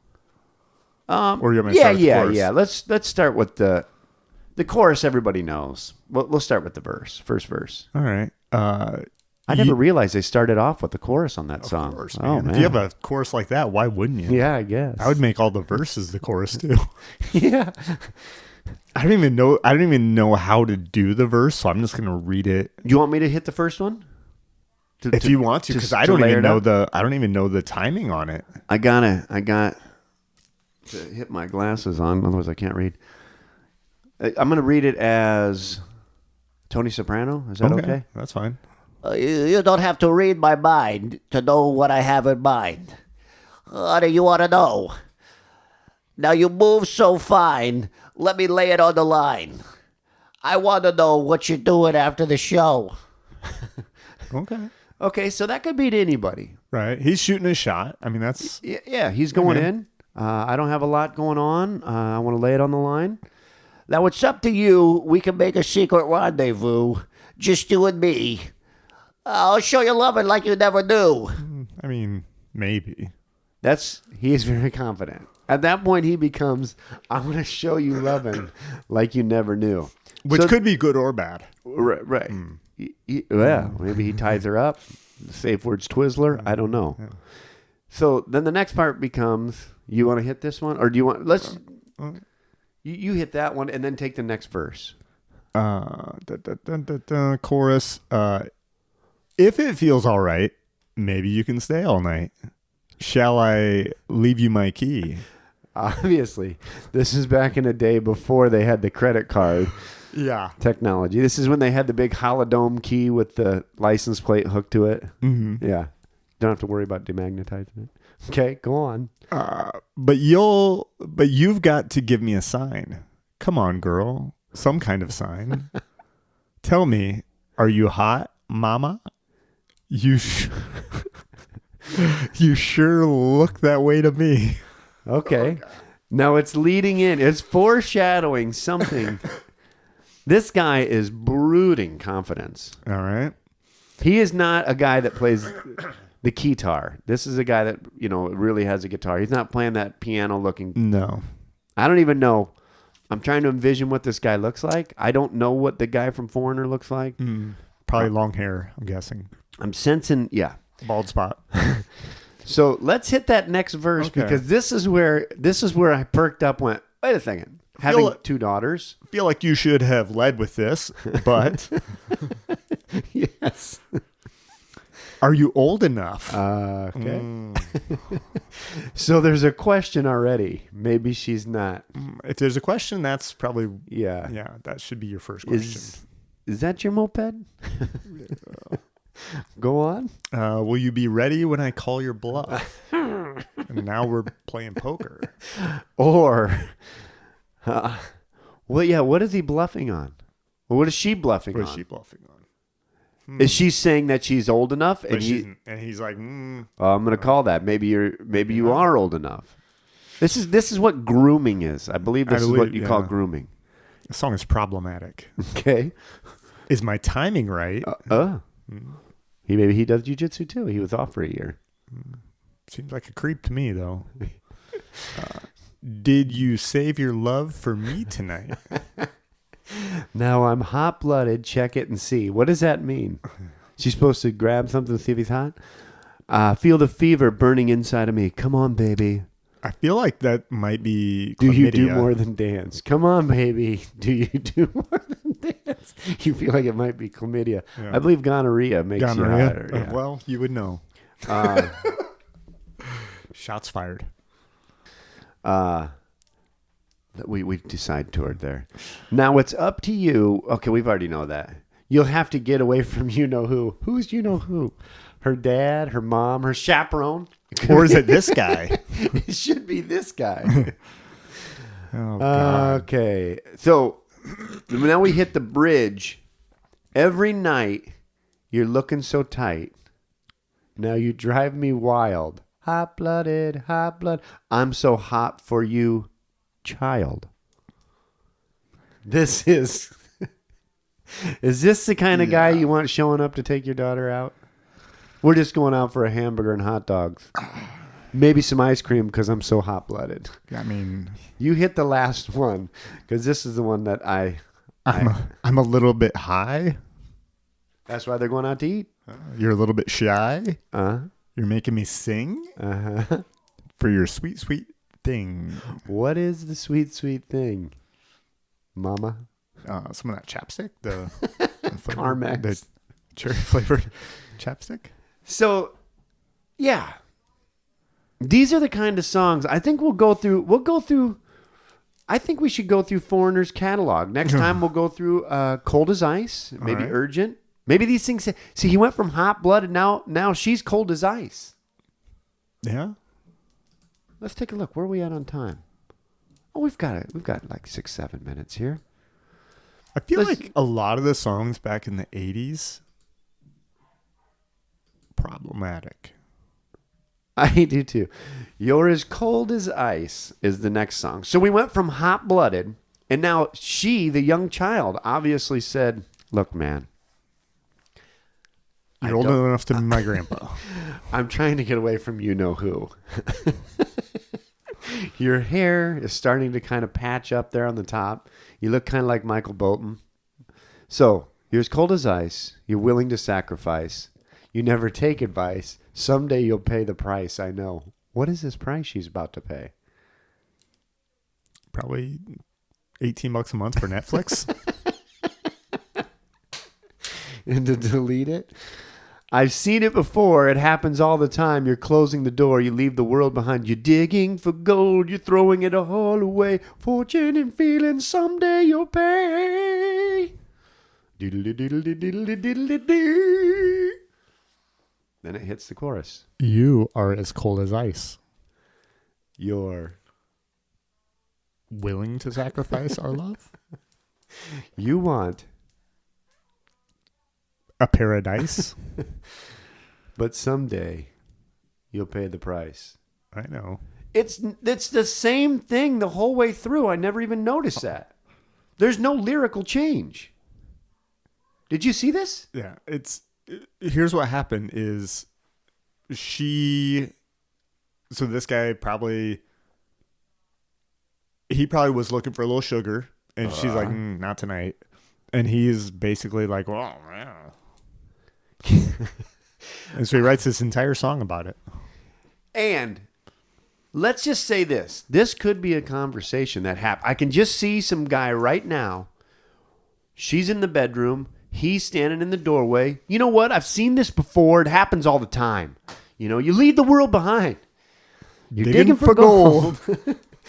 Or you want me to start with the chorus? Yeah. Let's start with the chorus. Everybody knows. We'll start with the verse. First verse. All right. I never realized they started off with the chorus on that song. Of course, Oh man. man. If you have a chorus like that, why wouldn't you? Yeah, I guess. I would make all the verses the chorus too. Yeah. I don't even know how to do the verse, so I'm just gonna read it. Do you want me to hit the first one? If you want to, because I don't even know the timing on it. I got to hit my glasses on, otherwise I can't read. I'm gonna read it as Tony Soprano. Is that okay? That's fine. You don't have to read my mind to know what I have in mind. What do you want to know? Now you move so fine, let me lay it on the line. I want to know what you're doing after the show. Okay. Okay, so that could be to anybody. Right. He's shooting a shot. I mean, that's... Yeah, he's going in. I don't have a lot going on. I want to lay it on the line. Now it's up to you. We can make a secret rendezvous. Just you and me. I'll show you loving like you never knew. I mean, maybe. He is very confident. At that point, he becomes, I'm going to show you loving like you never knew. Which could be good or bad. Right. Right. Yeah, maybe he ties her up. The safe word's Twizzler. I don't know. Yeah. So then the next part becomes, you want to hit this one? Or do you want, you hit that one and then take the next verse. Chorus. If it feels all right, maybe you can stay all night. Shall I leave you my key? Obviously, this is back in a day before they had the credit card technology. This is when they had the big holodome key with the license plate hooked to it. Mm-hmm. Yeah. Don't have to worry about demagnetizing it. Okay, go on. But you've got to give me a sign. Come on, girl. Some kind of sign. Tell me, are you hot, mama? You sure look that way to me. Okay. Now it's leading in. It's foreshadowing something. This guy is brooding confidence. All right. He is not a guy that plays the guitar. This is a guy that, really has a guitar. He's not playing that piano looking. No. I don't even know. I'm trying to envision what this guy looks like. I don't know what the guy from Foreigner looks like. Probably long hair, I'm guessing. I'm sensing, yeah. Bald spot. So let's hit that next verse because this is where I perked up. Went, wait a second. Having two daughters. I feel like you should have led with this, but yes. Are you old enough? Okay. So there's a question already. Maybe she's not. If there's a question, that's probably yeah. That should be your first question. Is that your moped? Go on. Will you be ready when I call your bluff? And now we're playing poker. Or, what is he bluffing on? Well, what is she bluffing on? What is she bluffing on? Is she saying that she's old enough? And he's like, I'm going to call that. Maybe you are old enough. This is what grooming is. I believe this is what you call grooming. The song is problematic. Okay. Is my timing right? Maybe he does jiu-jitsu too. He was off for a year. Seems like a creep to me, though. Did you save your love for me tonight? Now I'm hot-blooded. Check it and see. What does that mean? She's supposed to grab something to see if he's hot? Feel the fever burning inside of me. Come on, baby. I feel like that might be chlamydia. Do you do more than dance? Come on, baby. Do you do more than dance? You feel like it might be chlamydia. Yeah. I believe gonorrhea makes you hotter. Yeah. Well, you would know. Shots fired. We decide toward there. Now it's up to you. Okay, we've already know that. You'll have to get away from you-know-who. Who's you-know-who? Her dad, her mom, her chaperone? Or is it this guy? It should be this guy. Oh, God. Okay. So now we hit the bridge. Every night, you're looking so tight. Now you drive me wild. Hot-blooded, hot-blood. I'm so hot for you, child. This is... Is this the kind of guy you want showing up to take your daughter out? We're just going out for a hamburger and hot dogs. Maybe some ice cream because I'm so hot-blooded. I mean... You hit the last one because this is the one that I'm a little bit high. That's why they're going out to eat. You're a little bit shy. Uh-huh. You're making me sing. Uh-huh. For your sweet, sweet thing. What is the sweet, sweet thing, Mama? Some of that chapstick. The Carmex. The cherry-flavored chapstick. So, yeah. These are the kind of songs I think we'll go through. I think we should go through Foreigner's catalog. Next time we'll go through Cold as Ice, maybe right. Urgent. Maybe these things. See, he went from hot blood and now she's cold as ice. Yeah. Let's take a look. Where are we at on time? Oh, we've got like 6-7 minutes here. I feel like a lot of the songs back in the 80s problematic. I do too. You're as cold as ice is the next song. So we went from hot-blooded, and now she, the young child, obviously said, look, man, You're old enough to be my grandpa. I'm trying to get away from you know who. Your hair is starting to kind of patch up there on the top. You look kind of like Michael Bolton. So, you're as cold as ice. You're willing to sacrifice. You never take advice. Someday you'll pay the price, I know. What is this price she's about to pay? Probably $18 a month for Netflix. And to delete it? I've seen it before. It happens all the time. You're closing the door. You leave the world behind. You're digging for gold. You're throwing it all away. Fortune and feeling someday you'll pay. Diddle-diddle-diddle-diddle-diddle-diddle. Then it hits the chorus. You are as cold as ice. You're Willing to sacrifice our love? You want, A paradise? but someday you'll pay the price. I know. It's the same thing the whole way through. I never even noticed that. There's no lyrical change. Did you see this? Yeah, here's what happened is so this guy he probably was looking for a little sugar, and she's like, not tonight. And he's basically like, well, yeah. And so he writes this entire song about it. And let's just say this. This could be a conversation that happened. I can just see some guy right now. She's in the bedroom. He's standing in the doorway. You know what? I've seen this before. It happens all the time. You know, you leave the world behind. You're digging for gold.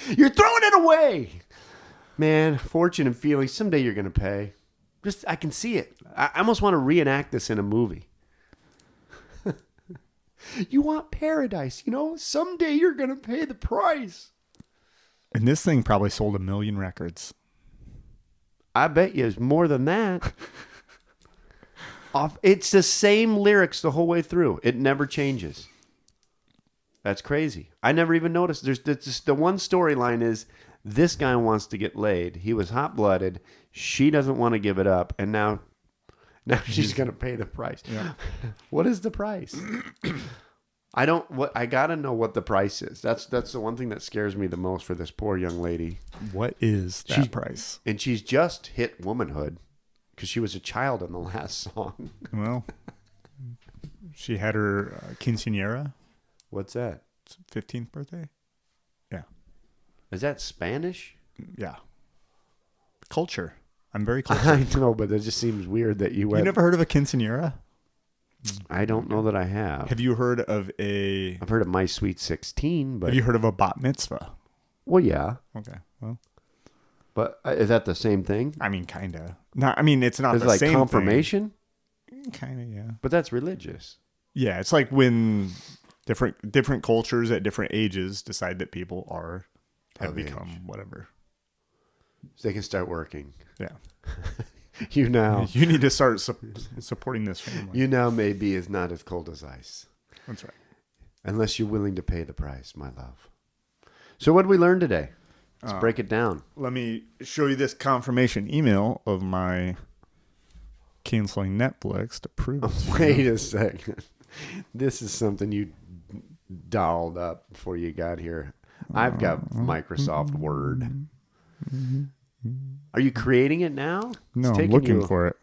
You're throwing it away. Man, fortune and feeling. Someday you're going to pay. I can see it. I almost want to reenact this in a movie. You want paradise, you know? Someday you're going to pay the price. And this thing probably sold 1 million records. I bet you it's more than that. It's the same lyrics the whole way through. It never changes. That's crazy. I never even noticed. The one storyline is this guy wants to get laid. He was hot-blooded. She doesn't want to give it up. And now she's going to pay the price. Yeah. What is the price? I got to know what the price is. That's the one thing that scares me the most for this poor young lady. What is that price? And she's just hit womanhood because she was a child in the last song. Well, she had her quinceañera. What's that? 15th birthday? Yeah. Is that Spanish? Yeah. Culture. I'm very cultured. I know, but it just seems weird that you went. You never heard of a quinceañera? I don't know that I have. Have you heard of I've heard of My Sweet 16, but Have you heard of a bat mitzvah? Well, yeah. Okay. Well, But is that the same thing? I mean, kind of. No, I mean, it's not It's the like same confirmation, Kind of, yeah. but that's religious. Yeah, it's like when different cultures at different ages decide that people have Of become age. whatever. So they can start working. Yeah. You need to start supporting this family. You now maybe is not as cold as ice. That's right. Unless you're willing to pay the price, my love. So what did we learn today? Let's break it down. Let me show you this confirmation email of my canceling Netflix to prove it. Wait a second. This is something you dolled up before you got here. I've got Microsoft Word. Are you creating it now? No, I'm looking for it.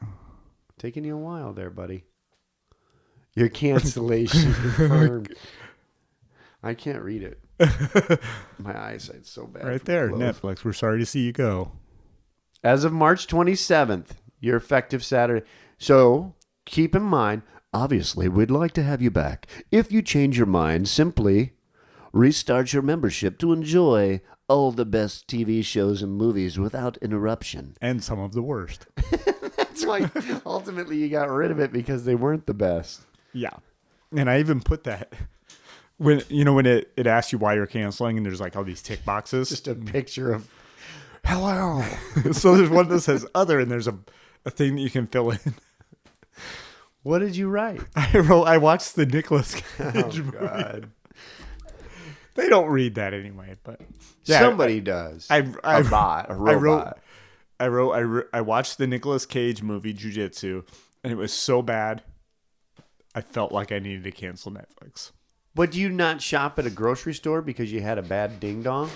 Taking you a while there, buddy. Your cancellation confirmed. I can't read it. My eyesight's so bad. Right there, Netflix. We're sorry to see you go. As of March 27th, your effective Saturday. So keep in mind, obviously, we'd like to have you back. If you change your mind, simply restart your membership to enjoy all the best TV shows and movies without interruption. And some of the worst. That's why ultimately you got rid of it because they weren't the best. Yeah. And I even put that when it asks you why you're canceling and there's like all these tick boxes. Just a picture of hello. So there's one that says other and there's a thing that you can fill in. What did you write? I watched the Nicolas Cage movie. God. They don't read that anyway, but yeah, somebody does. A robot. I watched the Nicolas Cage movie Jiu Jitsu, and it was so bad. I felt like I needed to cancel Netflix. But do you not shop at a grocery store because you had a bad ding dong?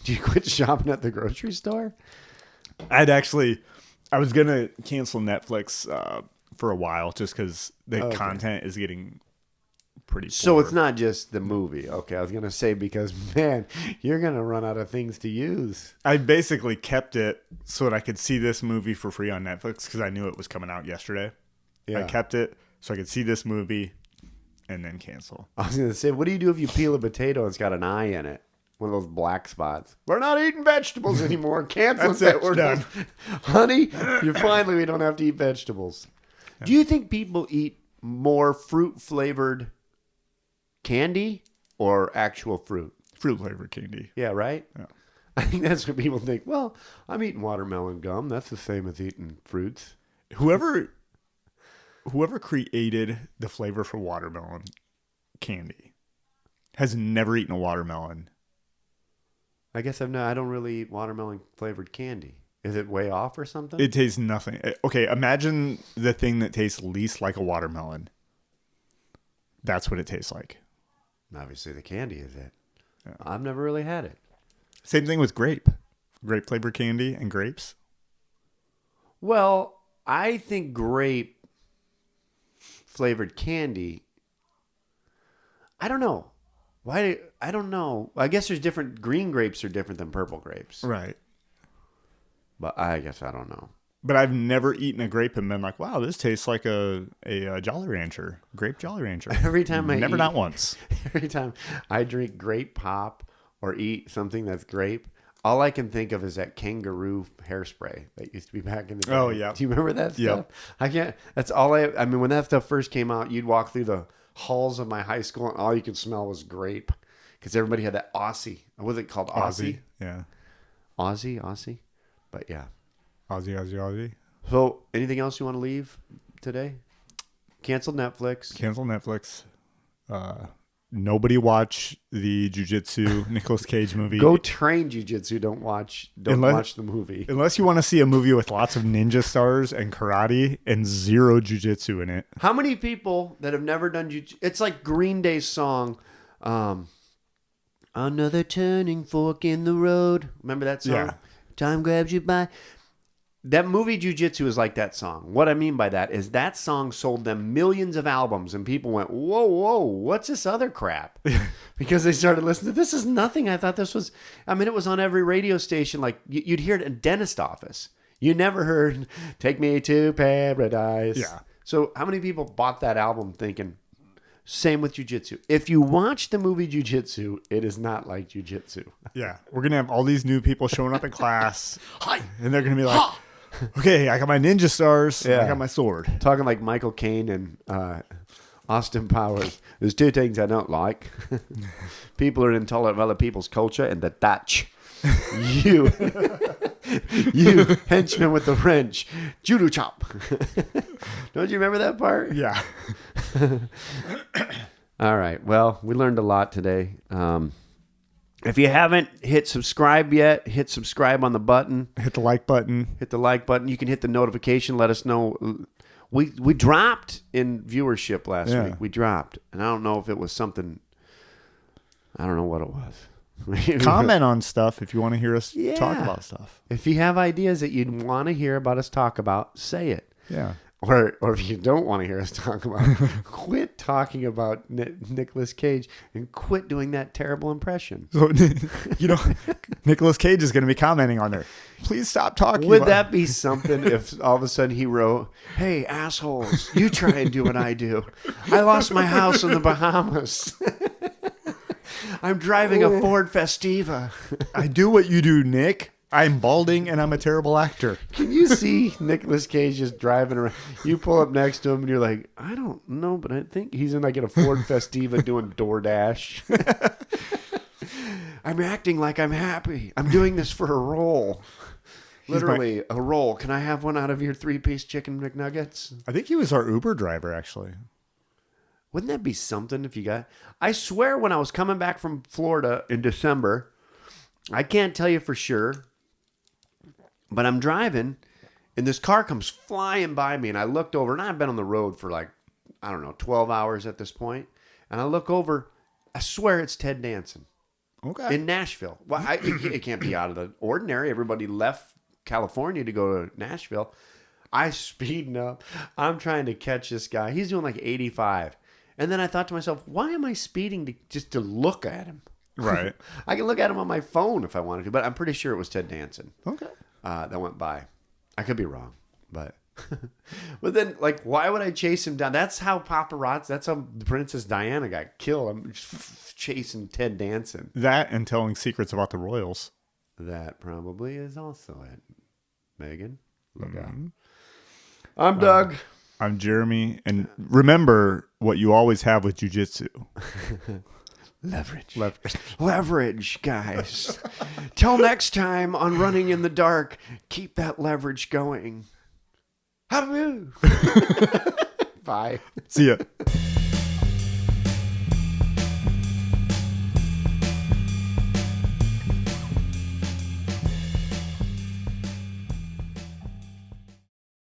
Do you quit shopping at the grocery store? I was going to cancel Netflix for a while just because the content is getting pretty poor. So it's not just the movie. Okay, I was going to say because, man, you're going to run out of things to use. I basically kept it so that I could see this movie for free on Netflix because I knew it was coming out yesterday. Yeah. I kept it so I could see this movie and then cancel. I was going to say, what do you do if you peel a potato and it's got an eye in it? One of those black spots. We're not eating vegetables anymore. Cancel That's it. We're done. Honey, we don't have to eat vegetables. Yeah. Do you think people eat more fruit-flavored candy or actual fruit? Fruit-flavored candy. Yeah, right? Yeah. I think that's what people think. Well, I'm eating watermelon gum. That's the same as eating fruits. Whoever created the flavor for watermelon candy has never eaten a watermelon. I guess I don't really eat watermelon flavored candy. Is it way off or something? It tastes nothing. Okay, imagine the thing that tastes least like a watermelon. That's what it tastes like. Obviously, the candy is it. Yeah. I've never really had it. Same thing with grape flavored candy and grapes. Well, I think grape flavored candy. I don't know. Why? I don't know. I guess there's different. Green grapes are different than purple grapes. Right. But I guess I don't know. But I've never eaten a grape and been like, wow, this tastes like a Jolly Rancher. Grape Jolly Rancher. Every time not once. Every time I drink grape pop or eat something that's grape, all I can think of is that kangaroo hairspray that used to be back in the day. Oh, yeah. Do you remember that stuff? Yep. I can't. That's all I mean, when that stuff first came out, you'd walk through the halls of my high school and all you could smell was grape because everybody had that Aussie. What was it called? Aussie? Yeah. Aussie. But yeah. Aussie. So anything else you want to leave today? Cancel Netflix. Nobody watch the Jiu-Jitsu Nicolas Cage movie. Go train Jiu-Jitsu. Don't watch the movie. Unless you want to see a movie with lots of ninja stars and karate and zero Jiu-Jitsu in it. How many people that have never done Jiu-Jitsu? It's like Green Day's song, Another Turning Fork in the Road. Remember that song? Yeah. Time grabs you by... That movie Jiu-Jitsu is like that song. What I mean by that is that song sold them millions of albums and people went, whoa, what's this other crap? Because they started listening to this is nothing. I thought this was, it was on every radio station. Like you'd hear it in a dentist office. You never heard Take Me to Paradise. Yeah. So how many people bought that album thinking, same with Jiu-Jitsu. If you watch the movie Jiu-Jitsu, it is not like Jiu-Jitsu. Yeah. We're going to have all these new people showing up in class. Hi. And they're going to be like, okay, I got my ninja stars. Yeah. I got my sword. Talking like Michael Caine and Austin Powers. There's two things I don't like. People are intolerant of other people's culture and the Dutch. You henchman with the wrench. Judo chop. Don't you remember that part? Yeah. All right. Well, we learned a lot today. If you haven't hit subscribe yet, hit subscribe on the button. Hit the like button. Hit the like button. You can hit the notification. Let us know. We dropped in viewership last week. We dropped. And I don't know if it was something. I don't know what it was. Comment on stuff if you want to hear us talk about stuff. If you have ideas that you'd want to hear about us talk about, say it. Yeah. Or if you don't want to hear us talk about it, quit talking about Nicolas Cage and quit doing that terrible impression. So, Nicolas Cage is going to be commenting on there. Please stop talking. Would that be something if all of a sudden he wrote, "Hey, assholes, you try and do what I do. I lost my house in the Bahamas. I'm driving a Ford Festiva. I do what you do, Nick. I'm balding and I'm a terrible actor." Can you see Nicolas Cage just driving around? You pull up next to him and you're like, I don't know, but I think he's in like a Ford Festiva doing DoorDash. I'm acting like I'm happy. I'm doing this for a role. Literally a roll. Can I have one out of your 3-piece chicken McNuggets? I think he was our Uber driver, actually. Wouldn't that be something if you got... I swear when I was coming back from Florida in December, I can't tell you for sure, but I'm driving, and this car comes flying by me, and I looked over, and I've been on the road for like I don't know, 12 hours at this point. And I look over, I swear it's Ted Danson Okay. in Nashville. Well, it can't be out of the ordinary. Everybody left California to go to Nashville. I speeding up. I'm trying to catch this guy. He's doing like 85. And then I thought to myself, why am I speeding just to look at him? Right. I can look at him on my phone if I wanted to, but I'm pretty sure it was Ted Danson Okay. that went by. I could be wrong, but but then like, why would I chase him down? That's how paparazzi. That's how Princess Diana got killed. I'm just chasing Ted Danson. That and telling secrets about the royals. That probably is also it. Megan, look out. I'm Doug. I'm Jeremy. And remember what you always have with jiu-jitsu. Leverage. Leverage, guys. Till next time on Running in the Dark, keep that leverage going. Bye. See ya.